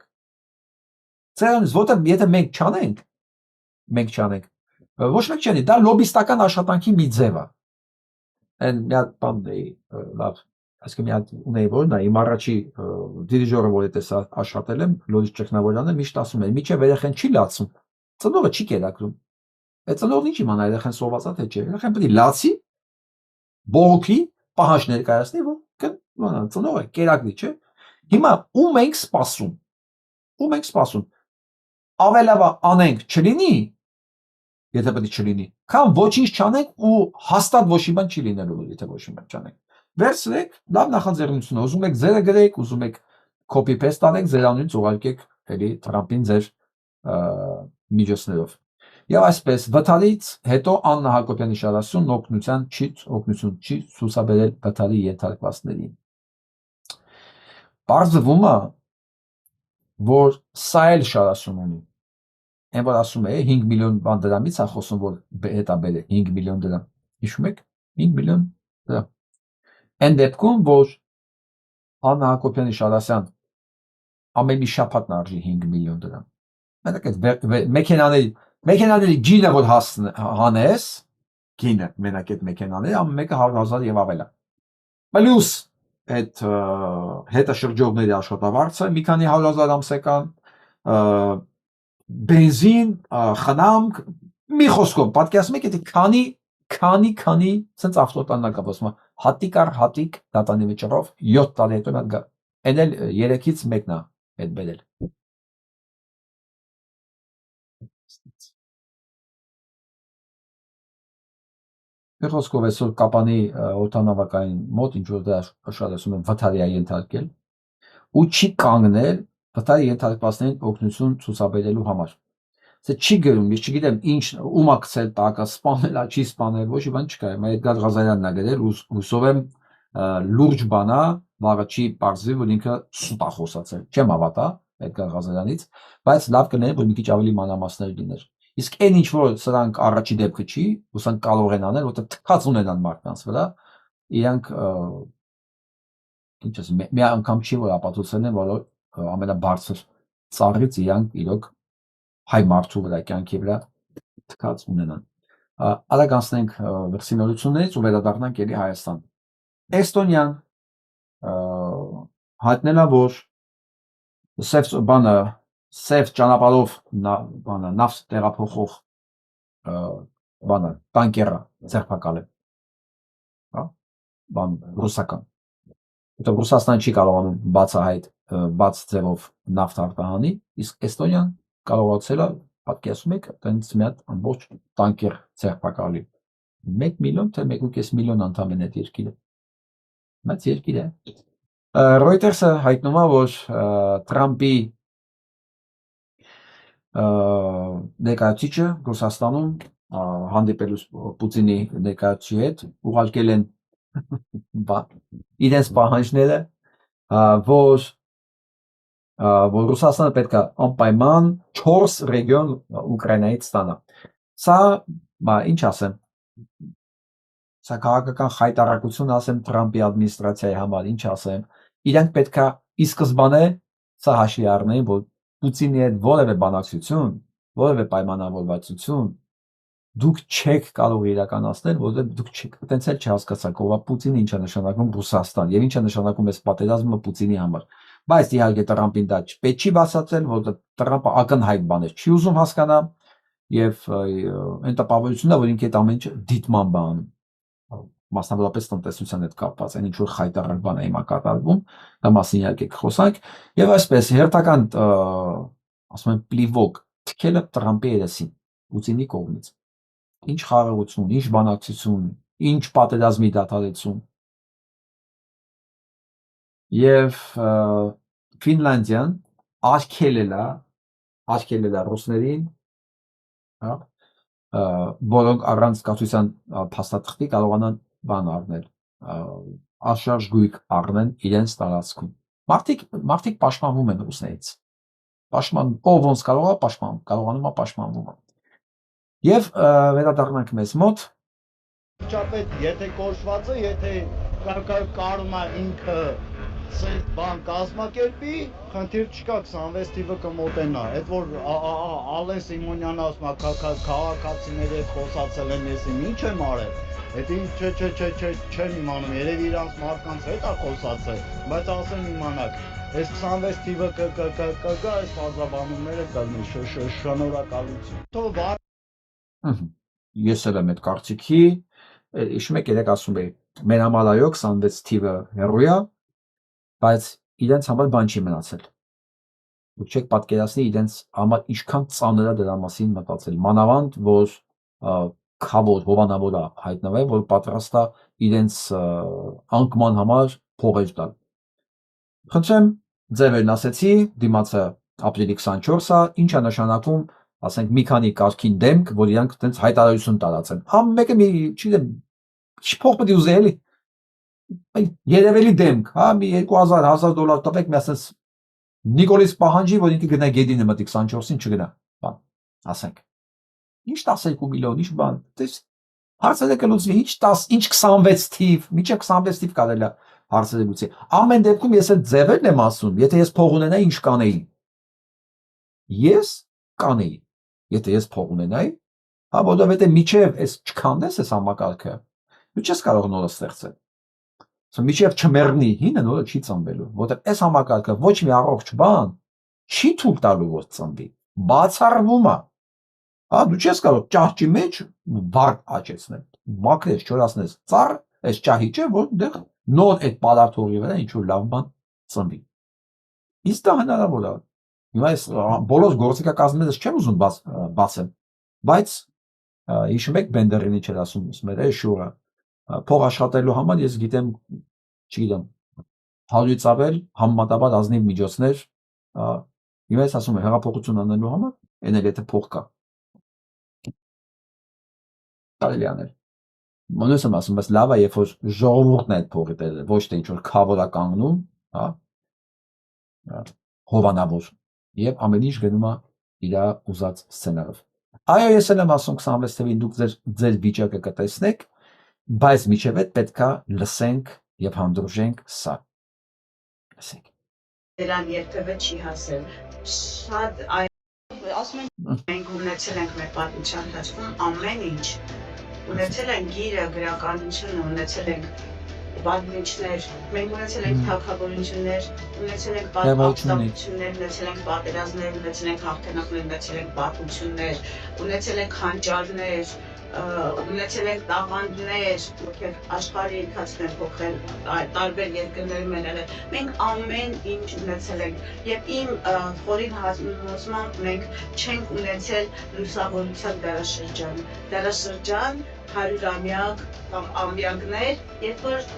Ձեր անունից, որտեղ եթե մենք չանենք, ոչ մեկ չանի, դա լոբիստական աշխատանքի մի ձև է։ Այն մի հատ բան լավ, այսինքն մի հատ ունեի, որ նա իմ առաջի դիրիժորը, որ այդպես աշխատել եմ, Լորից Ճգնավորյանը միշտ ասում է, միջև երեխան չի լացում, ծնողը չի կերակրում։ Այդ ծնողն ինչ իմանա երեխան սոված է թե չէ։ Երեխան պետք է լացի, բողոքի, պահանջ ներկայացնի, որ ծնողը կերակրի, չէ։ Հիմա ում ենք սպասում։ Ավելավա անենք չլինի, եթե պետք է չլինի, կամ ոչինչ չանենք ու հաստատ ոչ մի բան չի լինելու, եթե ոչ մի բան չանենք։ Վերցրեք, լավ նախաձեռնություն, ուզում եք ձերը գրեք, ուզում եք copy paste անեք, ձեր անունից ուղարկեք էլի Թրամփին ձեր միջոցներով։ Եվ այսպես վթարից հետո Աննա Հակոբյանի շարասյուն օգնություն չի ցուցաբերել վթարի ենթարկվածներին։ Պարզվում է, որ սա էլ շարասյուն ունի։ Այն որ ասում է 5 միլիոն բան դրամից է խոսում, որ հետա բերել 5 միլիոն դրամ։ Հիշում եք 5 միլիոն դրամ։ Այն դեպքում, որ Աննա Հակոբյանի Շարասյան ամեն մի շաբաթ արժի 5 միլիոն դրամ։ Մենակ այդ մեքենաների գինը որ հանես, գինը մենակ այդ մեքենաների ամեն մեկը 100,000 եւ ավելա։ Պլյուս այդ հետաշրջողների աշխատավարձը մի քանի 100,000 ամսական, բենզին, խնամք, մի խոսքով պատկերացնում եք, եթե քանի ցենց ավտոտանն կա ասում հատիկ առ հատիկ դատանի վճռով 7 տարի հետո նա գա։ Այն էլ 3-ից 1-ն է այդ բերել։ Մի խոսքով այսօր Կապանի օդանավակային մոտ ինչ որ դա աշխատում են վթարի ենթարկել ու չի կանգնել վթարի ենթարկվածներին օգնություն ցուցաբերելու համար։ Սա չի գրում, ես չգիտեմ ինչ ում ակցել տակը, սպանել, չի սպանել, ոչ մի բան չկա։ Մայ Էդգար Ղազարյանն է գրել, հուսով եմ լուրջ բանա, վաղը չի պարզվի, որ ինքը սուտ է խոսացել։ Չեմ հավատա Էդգար Ղազարյանից, բայց լավ կներ, որ մի քիչ ավելի մանրամասներ լիներ։ Իսկ այն ինչ որ սրանք առաջի դեպքը չի, ուսանք կարող են անել, որտեղ թքած ունենան մարդկանց վրա, իրանք ինչ ասեմ, մի անգամ չի որ ապացուցել են, որ ամենաբարձր ծառից իրանք իրոք հայ մարդու վրա, կյանքի վրա թքած ունենան։ Արագ անցնենք վրսինորություններից ու վերադառնանք ելի Հայաստան։ Էստոնիան հայտնել է, որ սև ճանապարհով նավթ տեղափոխող տանկերը ձերբակալել։ Ռուսական։ Որտեղ Ռուսաստանը չի կարողանում բաց ձևով նավթ արտահանի, իսկ Էստոնիան կարողացել է, պատկերացնում եք, այդպես մի հատ ամբողջ տանկեր ձերբակալի։ 1 միլիոն թե 1.5 միլիոն անդամ են այդ երկիրը։ Մեծ երկիր է։ Reuters-ը հայտնում է, որ Թրամփի ներկայացուցիչը Ռուսաստանում հանդիպելուց Պուտինի ներկայացուցիչի հետ ուղարկել են իրենց պահանջները, որ Ռուսաստանը պետք է անպայման 4 ռեգիոն Ուկրաինայից ստանա։ Սա, ինչ ասեմ, սա քաղաքական խայտարակություն ասեմ Թրամփի ադմինիստրացիայի համար, ինչ ասեմ, իրանք պետք է ի սկզբանե սա հաշվի առնեն, որ Պուտինի հետ որևէ բանակցություն, որևէ պայմանավորվածություն դուք չեք կարող իրականացնել, որովհետև դուք չեք, այտենց էլ չհասկացաք, ով է Պուտինը, ինչ է նշանակում Ռուսաստան եւ ինչ է նշանակում այս պատերազմը Պուտինի համար։ Բայց իհարկե Տրամփին դա պետք չի բացատրել, որովհետև Տրամփը ակնհայտ բաներ չի ուզում հասկանալ եւ այն տպավորությունն է, որ ինքը այդ ամեն ինչը դիտման բան մասնավորապես տնտեսության հետ կապված, այն ինչ որ խայտարակ բան է հիմա կատարվում, դա մասին իհարկե կխոսանք եւ այսպես հերթական ասում են պլիվոկ թքելը Տրամփի երեսին Պուտինի կողմից։ Ինչ խաղաղություն, ինչ բանակցություն, ինչ պատերազմի դադարեցում։ Եվ Ֆինլանդիան արգելել է ռուսներին, որոնք առանց կացության փաստաթղթի կարողանան բան առնել, աշխարհ գույք առնեն իրենց տարածքում։ Մարդիկ պաշտպանվում են ռուսներից։ Ով ոնց կարողանում է պաշտպանվում։ Եվ վերադառնանք մեզ մոտ։ Ճապետ, եթե կոչվածը, եթե կարում է ինքը սենց բան կազմակերպի, խնդիր չկա 26 թիվը կմոտենա։ Այդ որ Ալեն Սիմոնյանը ասում է քաղաքացիների հետ խոսացել են, ես ինչ եմ արել։ Դա չեմ իմանում, երևի իրանց մարդկանց հետ է խոսացել, բայց ասեմ իմանաք, այս 26 թիվը կգա, այս բազաբանումները կլինի, շնորհակալություն։ Ես էլ եմ այդ կարծիքի, հիշում եք երեք ասում էի, մեր համար այո 26 թիվը հեռու է, բայց իրենց համար բան չի մնացել։ Դուք չեք պատկերացնի իրենց համար ինչքան ծանր է դրա մասին մտածել, մանավանդ որ քավոր հովանավոր է հայտնվել, որ պատրաստ է իրենց անկման համար փողեր տալ։ Խնդրեմ, ձևերն ասեցի, դիմացը ապրիլի 24-ը, ինչ է նշանակում, ասենք մի քանի կարգին դեմք, որ իրանք այդպես հայտարարություն տարածեն։ Մեկը մի, չգիտեմ, փող պետք է ուզի էլի։ Երևելի դեմք, մի 2000-1000 տվեք, մի ասես Նիկոլիս պահանջի, որ ինքը գնա Գեդինը մտի 24-ին չգնա, բան, ասենք։ Ինչ 12 միլիոն, ինչ բան, հարցերը կլուծվի, ինչ 26 թիվ, միջև 26 թիվ կարելի է հարցերը լուծի։ Ամեն դեպքում ես այդ ձևերն եմ ասում, եթե ես փող ունենայի, ինչ կանեի։ Ես կանեի, եթե ես փող ունենայի, հա, որովհետև միջև այս չքանդես այս համակարգը, դու չես կարող նորը ստեղծել։ Միջև չմեռնի հինը նորը չի ծնվելու, որովհետև այս համակարգը ոչ մի առողջ բան չի թույլ տալու որ ծնվի, բացառվում է։ Հա, դու չես կարող ճահճի մեջ վարդ աճեցնել, մաքրես, չորացնես ծառ, այս ճահիճը, որ դեռ նոր այդ պալարթորի վրա ինչ որ լավ բան ծնվի։ Իսկ դա հնարավոր է։ Հիմա այս բոլոր գործիքակազմերս չեմ ուզում բացեմ, բայց հիշում եք Բենդերինի չէր ասում, մեր շուրը փող աշխատելու համար ես գիտեմ, չգիտեմ, 100-ից ավել համեմատաբար ազնիվ միջոցներ, հիմա ես ասում եմ հեղափոխություն անելու համար, այն էլ եթե փող կա։ Կարելի անել։ Մոնես եմ ասում, բայց լավ է, երբ որ ժողովուրդն է այդ փողի տերը, ոչ թե ինչ որ քավոր է կանգնում, հա, հովանավոր, եւ ամեն ինչ գնում է իր ուզած սցենարով։ Այո, ես եմ ասում 26 թվին դուք ձեր վիճակը կտեսնեք, բայց միջև այդ պետքա լսենք եւ հանդուրժենք սա։ Լսենք։ Դրան երբևէ չի հասել։ Շատ ասում են մենք ունեցել ենք մեր պատմության ընթացքում ամեն ինչ։ Ունեցել ենք գիրը, գրականությունը, ունեցել ենք պատմիչներ, մենք ունեցել ենք թագավորություններ, ունեցել ենք պատմություններ, ունեցել ենք պատերազմներ, ունեցել ենք հաղթանակներ, ունեցել ենք պատմություններ, ունեցել ենք հանճարներ, ունեցել ենք տաղանդներ, ովքեր աշխարհի ընթացքում են փոխել, տարբեր երկրներում են եղել։ Մենք ամեն ինչ ունեցել ենք եւ իմ խորին հասմամբ մենք չենք ունեցել լուսավորության դարաշրջան 100-ամյակ կամ ամյակներ, երբ որ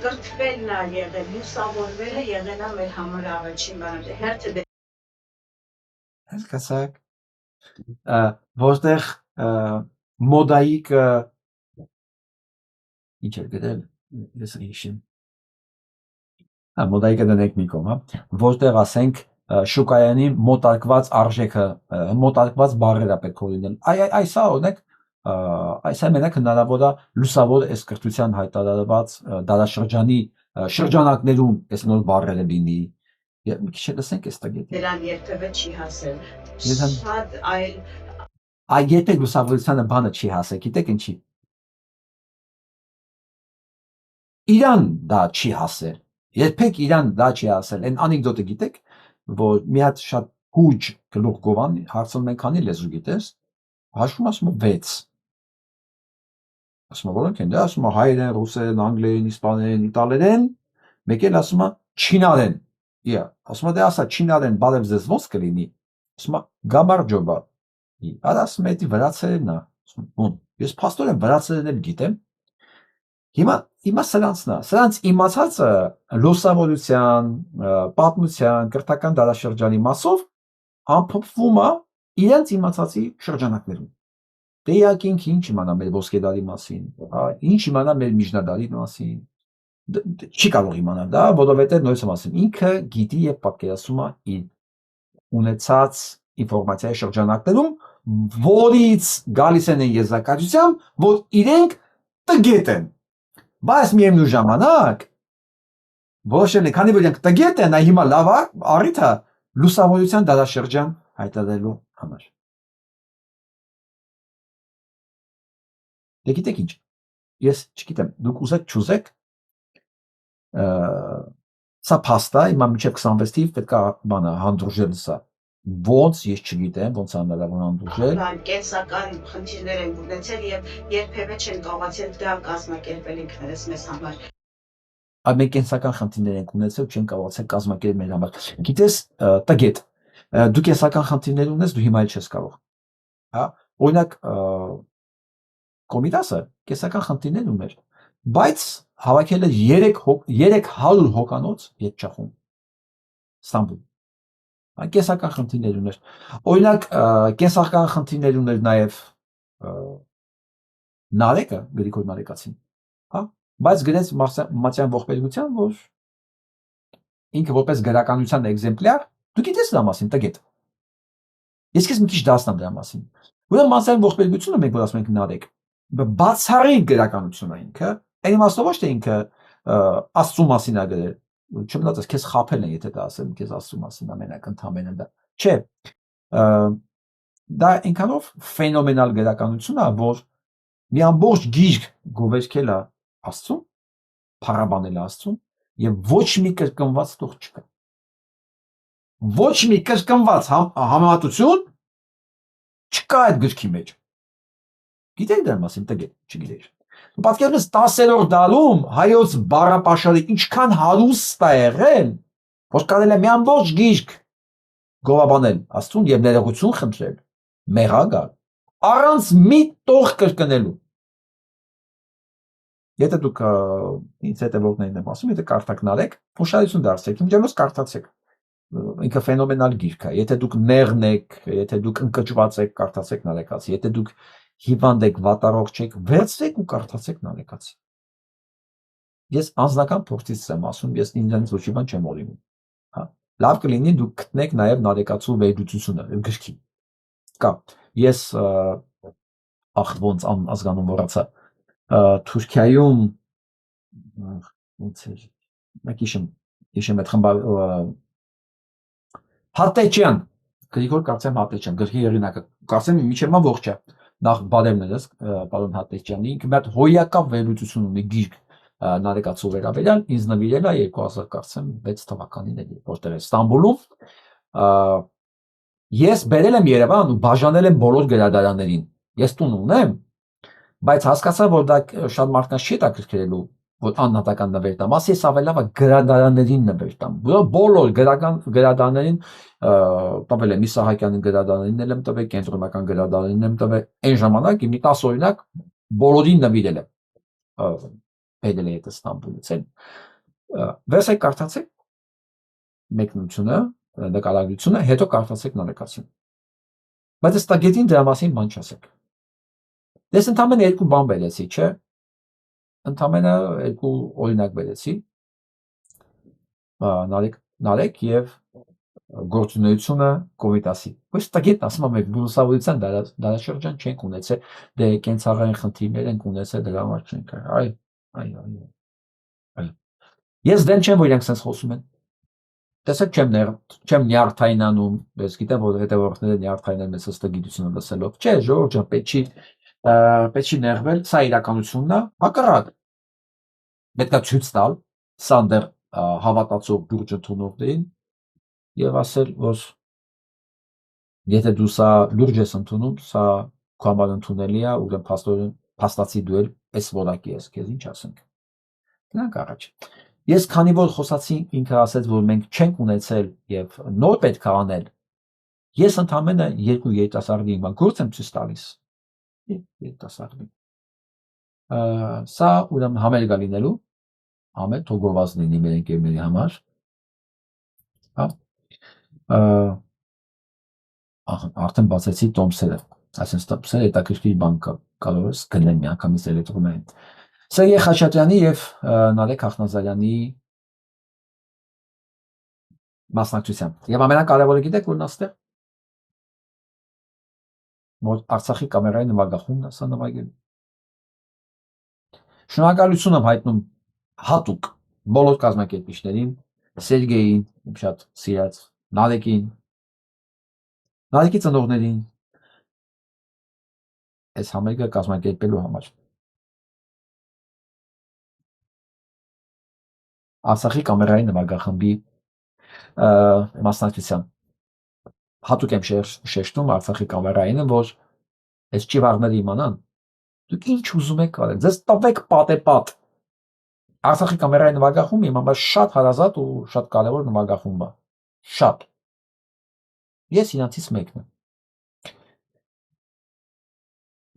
կրթվելն է եղել, լուսավորվելը եղել է մեր համար առաջին բանը։ Հերթը հասկացաք, որտեղ մոդայիկը ինչ է գտել, ես հիշեմ։ Հա, մոդայիկը դնենք մի կողմ, հա, որտեղ ասենք շուկայանի մոտարկված արժեքը, մոտարկված բառերը պետք է լինեն։ Այս է օրինակ, այս է մենակ հնարավոր է լուսավոր այս կրթության հայտարարված դարաշրջանի շրջանակներում այս նոր բառերը լինի։ Մի քիչ լսենք այս տագետը։ Դրան երբևէ չի հասել։ Շատ այլ Եթե լուսավորությանը բանը չի հասել, գիտեք ինչի։ Իրան դա չի հասել։ Երբեք իրան դա չի հասել։ Այն անեկդոտը գիտեք, որ մի հատ շատ հուջ գլուխ գովան հարցնում են քանի լեզու գիտես, հաշվում ասում 6։ Ասում որոնք են, դա ասում հայերեն, ռուսերեն, անգլերեն, իսպաներեն, իտալերեն, մեկ էլ ասում չինարեն։ Իա, ասում դե ասա չինարեն, բարև ձեզ ոնց կլինի։ Ասում գամարջոբա։ Արա ասում է դի վրացերենն է։ Ասում ես փաստորեն վրացերեն էլ գիտեմ։ Հիմա սրանցն է, սրանց իմացածը լուսավորության, պատմության, կրթական դարաշրջանի մասով ամփոփվում է իրենց իմացածի շրջանակներում։ Դե իհարկե ինքը ինչ իմանա մեր ոսկեդարի մասին, ինչ իմանա մեր միջնադարի մասին, չի կարող իմանալ դա, որովհետև նույնս եմ ասում, ինքը գիտի եւ պատկերացում է իր ունեցած ինֆորմացիայի շրջանակներում, որից գալիս են եզրակացությամբ, որ իրենք տգետ են, բայց միևնույն ժամանակ որոշել են, քանի որ իրենք տգետ են, հիմա լավ առիթ է լուսավորության դարաշրջան հայտարարելու համար։ Դե գիտեք ինչ, ես չգիտեմ, դուք ուզեք չուզեք, սա փաստ է, հիմա մինչև 26 թիվ պետք է բանը հանդուրժել սա։ Ոնց ես չգիտեմ, ոնց հնարավոր հանդուրժել։ Կենսական խնդիրներ են ունեցել եւ երբևէ չեն կարողացել դա կազմակերպել ինքներս մեզ համար։ Մենք կենսական խնդիրներ ենք ունեցել, չեն կարողացել կազմակերպել մեր համար։ Գիտես, տգետ, դու կենսական խնդիրներ ունես, դու հիմա էլ չես կարող։ Հա, օրինակ Կոմիտասը կենսական խնդիրներ ուներ, բայց հավաքել է 300 հոգանոց Եթչախում, Ստամբուլ։ Կենսական խնդիրներ ուներ։ Օրինակ կենսական խնդիրներ ուներ նաև Նարեկը, Գրիգոր Նարեկացին, հա, բայց գրեց Մատյան ողբերգության, որ ինքը որպես գրականության էկզեմպլյար, դու գիտես դրա մասին, տգետ։ Ես քեզ մի քիչ դասնամ դրա մասին։ Ուրեմն Մատյան ողբերգությունը մենք որ ասում ենք Նարեկ, բացառիկ գրականություն է ինքը, այն իմաստով ոչ թե ինքը Աստծու մասին ա գրել։ Չմտածես, քեզ խաբել են, եթե դա ասեմ, քեզ Աստծու մասին ամենակ ընդհանրեն դա։ Չէ, դա այնքանով ֆենոմենալ գրականություն է, որ մի ամբողջ գիրք գովերքել է Աստծուն, փառաբանել Աստծուն, եւ ոչ մի կրկնված տող չկա։ Ոչ մի կրկնված համեմատություն չկա այդ գրքի մեջ։ Գիտեք դրա մասին, տգետ, չգիտեի։ Պատկերացրու 10-րդ դարում հայոց բառապաշարի ինչքան հարուստ է եղել, որ կարելի է մի ամբողջ գիրք գովաբանել Աստծուն եւ ներողություն խնդրել, մեղագալ, առանց մի տող կրկնելու։ Եթե դուք ինձ հետևողներն եմ ասում, եթե կարդաք նարեք, ուշադրություն դարձրեք, իմջանոց կարդացեք։ Ինքը ֆենոմենալ գիրք է։ Եթե դուք նեղն եք, եթե դուք ընկճված եք, կարդացեք նարեկացի։ Եթե դուք հիվանդ եք, վատառողջ եք, վերցրեք ու կարդացեք նարեկացի։ Ես անձնական փորձից եմ ասում, ես ինձ ոչ մի բան չեմ օրինում։ Հա, լավ կլինի դուք գտնեք նաև նարեկացու վերլուծությունը գրքի։ Կա։ Ես ոնց ազգանուն մոռացա։ Թուրքիայում ոնց է։ Մեկ իշեմ այդ խմբը Հատեչյան, Գրիգոր կարծեմ Հատեչյան, գրքի հեղինակը, կարծեմ միջևա ողջ է, նախ բարևներս, պարոն Հատեչյանի, ինքը մի հատ հոյակապ վերլուծություն ունի գիրք նարեկացու վերաբերյալ, ինձ նվիրել է 2000 կարծեմ 6 թվականին էլի, որտեղ է Ստամբուլում, ես բերել եմ Երևան ու բաժանել եմ բոլոր գրադարաններին, ես տուն ունեմ, բայց հասկացա, որ դա շատ մարդկանց չի հետաքրքրելու, որ անհատական նվեր տամ, ասի ես ավելի լավ է գրադարաններին նվեր տամ, բոլոր գրադարաններին տվել եմ Իսահակյանի գրադարանին եմ տվել, կենտրոնական գրադարանին եմ տվել, այն ժամանակ մի 10 օրինակ բոլորին նվիրել եմ, բերել է հետը Ստամբուլից էլ, վերցեք կարդացեք մեկնությունը, նկարագրությունը, հետո կարդացեք նարեկացին, բայց այս տագետին դրա մասին բան չասեք, ես ընդամենը երկու բան բերեցի, չէ, ընդամենը երկու օրինակ բերեցի, նարեկ և գործունեությունը Կոմիտասի։ Ոչ տագետն ասում եմ, մենք բուսավորության դարաշրջան չենք ունեցել, դե կենցաղային խնդիրներ ենք ունեցել, դրա համար չենք այ։ Ես դեմ չեմ, որ իրենք սենց խոսում են։ Տեսեք չեմ նյարդայնանում, ես գիտեմ, որ հետևորդները նյարդայնեն մեզ ըստ գիտությունը լսելով։ Չէ, ժողովուրդ ջան, պետք չի նեղվել, սա իրականությունն է, հակառակ։ Պետք է ցույց տալ, սա դեռ հավատացող լուրջ ընդունողներին եւ ասել, որ եթե դու սա լուրջ ես ընդունում, սա քո համար ընդունելի է, ուրեմն փաստացի դու էլ այս որակի ես, քեզ ինչ ասենք։ Գնանք առաջ։ Ես քանի որ խոսացի, ինքը ասեց, որ մենք չենք ունեցել եւ նոր պետք է անել, ես ընդամենը երկու երիտասարդի իմ գործ եմ ցույց տալիս։ Երիտասարդի։ Սա ուրեմն համերգ է լինելու, ամեն թողոված լինի մեր ընկերների համար։ Հա։ Արդեն բացեցի տոմսերը, այսինքն տոմսերը հետաքրքիր բան կա, կարող ես գնել միանգամից էլեկտրոնային։ Սերգեյ Խաչատրյանի եւ Նարեկ Ախնազարյանի մասնակցությամբ։ Եվ ամենակարևորը գիտեք որն է այստեղ։ Որ Արցախի կամերայի նվագախումբն է սա նվագել։ Շնորհակալություն եմ հայտնում հատուկ բոլոր կազմակերպիչներին, Սերգեյին, շատ սիրած, Նարեկին, Նարեկի ծնողներին, այս համերգը կազմակերպելու համար։ Արցախի կամերայի նվագախմբի մասնակցության։ Հատուկ եմ շեշտում Արցախի կամերայինը, որ այս ճիվաղները իմանան, դուք ինչ ուզում եք արել, ձեզ տվեք պատեպատ։ Արցախի կամերայի նվագախումբը իմ համար շատ հարազատ ու շատ կարևոր նվագախումբ է։ Շատ։ Ես իրանցից մեկն եմ։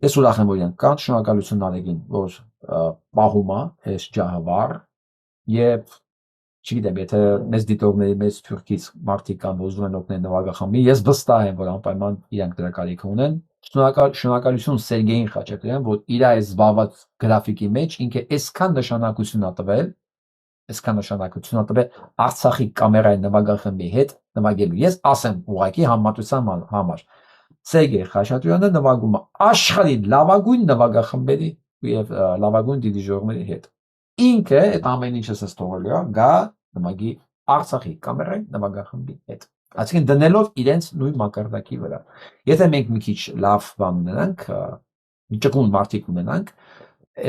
Ես ուրախ եմ, որ իրանք կան, շնորհակալություն Նարեկին, որ պահում է այս ջահավառ եւ չգիտեմ, եթե մեծ դիտողների, մեծ թուրքից մարդիկ կան, որ ուզում են օգնել նվագախմբին, ես վստահ եմ, որ անպայման իրանք դրա կարիքը ունեն։ Շնորհակալություն Սերգեյին Խաչատրյան, որ իր այս զբաղված գրաֆիկի մեջ ինքը այսքան նշանակություն ա տվել Արցախի կամերայի նվագախմբի հետ նվագելու։ Ես ասեմ ուղղակի համեմատության համար։ Սերգեյ Խաչատրյանը նվագում է աշխարհի լավագույն նվագախմբերի եւ լավագույն դիջեյների հետ։ ինքը այդ ամեն ինչը ասես թողելու է գա նամակի Արցախի կամերային նվագախմբի հետ։ Այսինքն դնելով իրենց նույն մակարդակի վրա։ Եթե մենք մի քիչ լավ բան ունենանք, ճկուն մարդիկ ունենանք,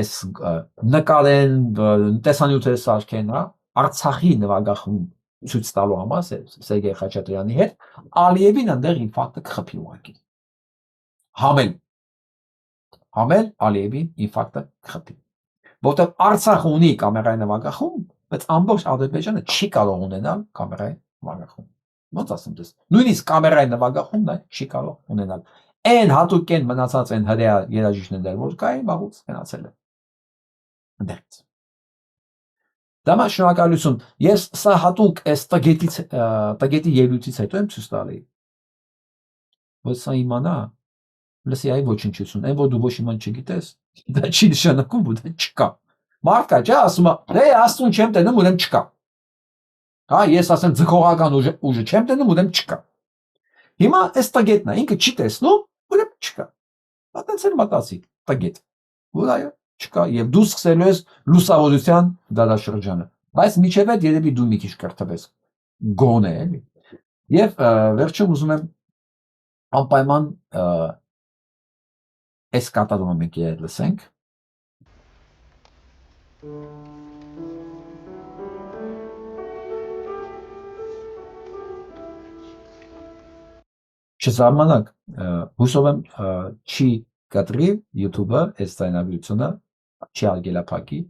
այս նկարեն տեսանյութերը սարքեն, հա, Արցախի նվագախմբ ցույց տալու համար Սերգեյ Խաչատրյանի հետ, Ալիևին այնտեղ ինֆակտը կխփի ուղղակի։ Համել Ալիևին ինֆակտը կխփի։ Որտեղ Արցախը ունի կամերային նվագախումբ, բայց ամբողջ Ադրբեջանը չի կարող ունենալ կամերային նվագախումբ։ Ոնց ասեմ դες։ Նույնիսկ կամերային նվագախումբն չի կարող ունենալ։ Այն հատուկեն մնացած այն հրեա երաժիշտներն որ կային, վաղուց մնացել են։ Ընդերից։ Դամա շնորհակալություն։ Ես սա հատուկ այս տգետի ելույթից հետո եմ ցույց տալի։ Որ սա իմանա, լսի այ ոչնչություն, այն որ դու ոչ իման չգիտես, դա չի նշանակում, որ դա չկա։ Մարդկա ջա ասում է, դե աստուն չեմ տենում, ուրեմն չկա։ Հա, ես ասեմ ձգողական ուժը չեմ տենում, ուրեմն չկա։ Հիմա այս տգետն է, ինքը չի տեսնում, ուրեմն չկա։ Այդպես էլ մտածի, տգետ։ Որ այո, չկա, եւ դու սկսելու ես լուսավորության դարաշրջանը։ Բայց միջև այդ երևի դու մի քիչ կրթվես։ Գոնե էլի։ Եվ վերջում ուզում եմ անպայման այս կատարումը մենք երբ լսենք։ Չզարմանաք, հուսով եմ չի կտրի YouTube-ը այս ձայնագրությունը, չի արգելափակի։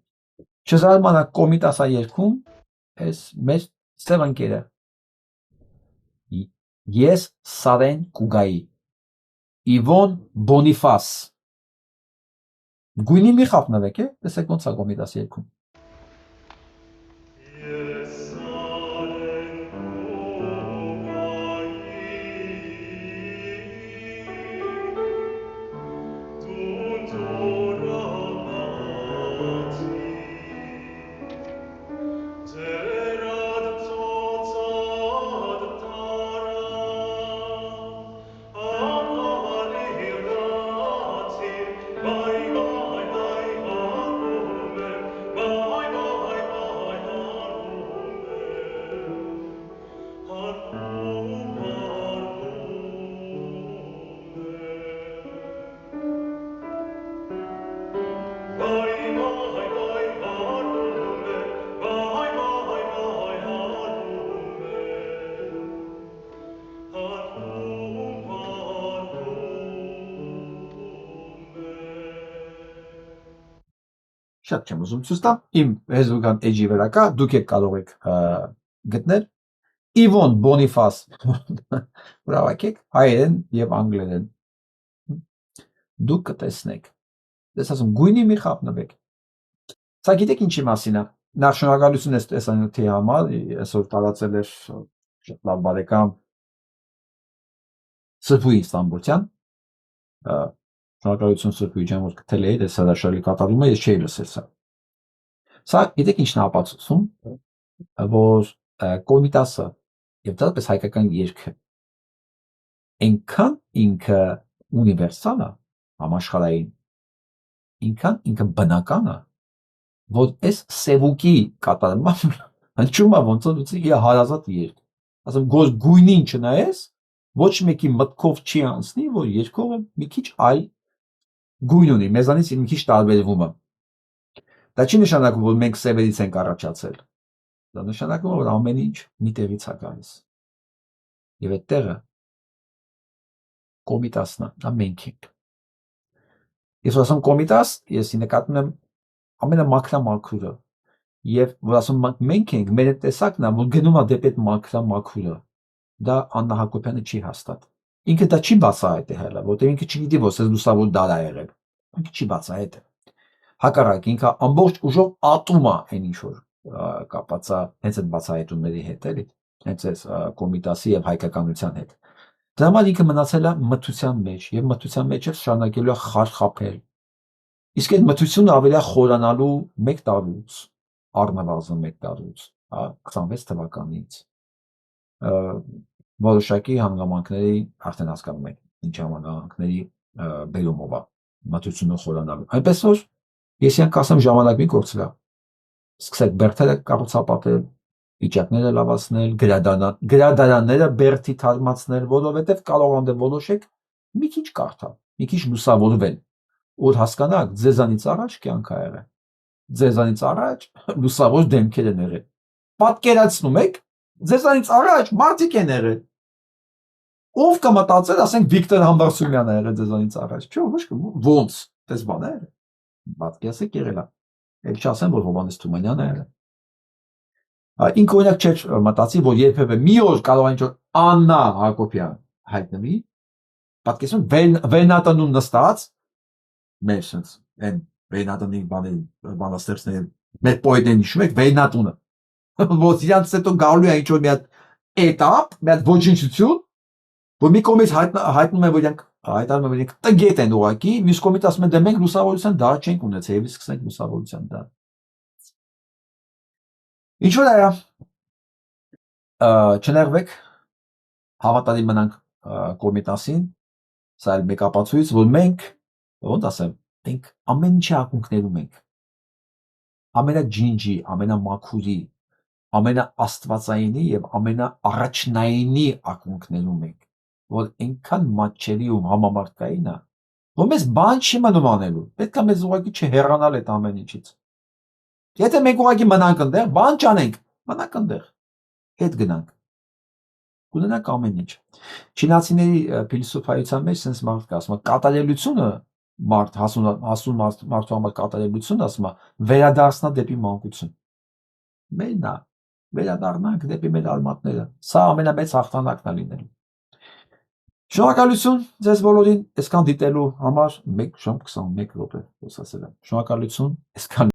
Չզարմանաք Կոմիտասա երգում այս մեր սև ընկերը։ Ես Սարեն կուգայի Իվոն Բոնիֆաս Գույնի մի խապնվեք է, տեսեք ոնց է Կոմիտաս երգում։ Շատ չեմ ուզում ցույց տամ, իմ Facebook-ան էջի վրա կա, դուք եք կարող եք գտնել Իվոն Բոնիֆաս, բրավակեք, հայերեն եւ անգլերեն։ Դուք կտեսնեք։ Դες ասում գույնի մի խապնվեք։ Սա գիտեք ինչի մասին է։ Նախ շնորհակալություն ես տեսանյութի համար, այսօր տարածել էր շատ լավ բարեկամ Սրբուի Ստամբուլյան։ Շնորհակալություն Սրբուի ջան, որ գտել եք այս հրաշալի կատարումը, ես չէի լսել սա։ Սա գիտեք ինչն է ապացուցում, որ Կոմիտասը եւ դեպս հայկական երգը այնքան ինքը ունիվերսալ է, համաշխարհային, ինքան ինքը բնական է, որ այս սևուկի կատարումը հնչում է ոնց որ իր հարազատ երգ։ Ասում գույնին չնայես, ոչ մեկի մտքով չի անցնի, որ երգողը մի քիչ այլ գույն ունի, մեզանից մի քիչ տարբերվում է։ Դա չի նշանակում, որ մենք սևերից ենք առաջացել։ Դա նշանակում է, որ ամեն ինչ մի տեղից է գալիս։ Եվ այդ տեղը Կոմիտասն է, դա մենք ենք։ Ես ասում Կոմիտաս, ես նկատում եմ ամենամաքրամաքուրը։ Եվ որ ասում մենք ենք, մեր տեսակն է, որ գնում է դեպի այդ մաքրամաքուրը։ Դա Աննա Հակոբյանը չի հաստատ։ Ինքը դա չի բացահայտել, որտեղ ինքը չգիտի, որ սա լուսավոր դար է եղել։ Ինքը չի բացահայտել։ Հակառակ ինքը ամբողջ ուժով ատում է այն ինչ որ կապած է հենց այդ բացահայտումների հետ, էլի, հենց այս Կոմիտասի եւ հայկականության հետ։ Դրա համար ինքը մնացել է մթության մեջ եւ մթության մեջ էլ շարունակելու է խարխափել։ Իսկ այդ մթությունը ավելի խորանալու 1 տարուց, առնվազն 1 տարուց, 26 թվականից որոշակի հանգամանքների արդեն հասկանում եք, ինչ հանգամանքների բերումով է մթությունը խորանալու։ Այնպես որ ես յանք ասեմ ժամանակին կորցրա։ սկսեք բերդերը կառուցապատել, վիճակները լավացնել, գրադարանները բերդի թարմացնել, որովհետև կարող անդե որոշեք մի քիչ կարդալ, մի քիչ լուսավորվել, որ հասկանաք ձեզանից առաջ կյանք ա եղել, ձեզանից առաջ լուսավոր դեմքեր են եղել, պատկերացնում եք, ձեզանից առաջ մարդիկ են եղել, ով կմտածել, ասենք Վիկտոր Համբարձումյանը եղել ձեզանից առաջ, չէ՞ ոչ ոնց, դες բան է եղել, պատկերացեք եղել է, ել չասեմ, որ Հովհաննես Թումանյանը եղել է, ինքը օրինակ չէր մտածի, որ երբևէ մի օր կարող է ինչ-որ Աննա Հակոբյան հայտնվի, պատկերացնում վերնատնում նստած, մեր sense, այն վերնատնի բանաստեղծները, մեր պոետներն հիշում եք, վերնատունը, որ իրանց հետո գալու է ինչ-որ մի հատ էտապ, մի հատ ոչնչություն, որ մի կողմից հայտնում են, որ իրանք հայտարարում են, որ իրանք տգետ են ուղղակի, մյուս կողմից ասում են, դե մենք լուսավորության դար չենք ունեցել, եւ սկսենք լուսավորության դար։ Ինչ որ այա, չներվեք, հավատալի մնանք Կոմիտասին, սա էլ մեկ ապացույց, որ մենք, ոնց ասեմ, մենք ամեն ինչի ակունքներում ենք, ամենաջինջի, ամենամաքուրի, ամենաաստվածայինի եւ ամենաառաջնայինի ակունքներում ենք, որ այնքան մատչելի ու համամարտկային է, որ մեզ բան չի մնում անելու, պետք է մեզ ուղղակի չհեռանալ այդ ամեն ինչից։ Եթե մենք ուղղակի մնանք այնտեղ, բան չանենք, մնանք այնտեղ, հետ գնանք, կունենանք ամեն ինչ։ Չինացիների փիլիսոփայության մեջ sense մարդ կա, ասում է, կատարելությունը հասուն մարդու համար կատարելությունը, ասում է, վերադարձնա դեպի մանկություն։ Մենն է, վերադառնանք դեպի մեր արմատները, սա ամենամեծ հաղթանակն է լինելու։ Շնորհակալություն ձեզ բոլորին, այսքան դիտելու համար 1 ժամ 21 րոպե խոսացել եմ։ Շնորհակալություն, այսքան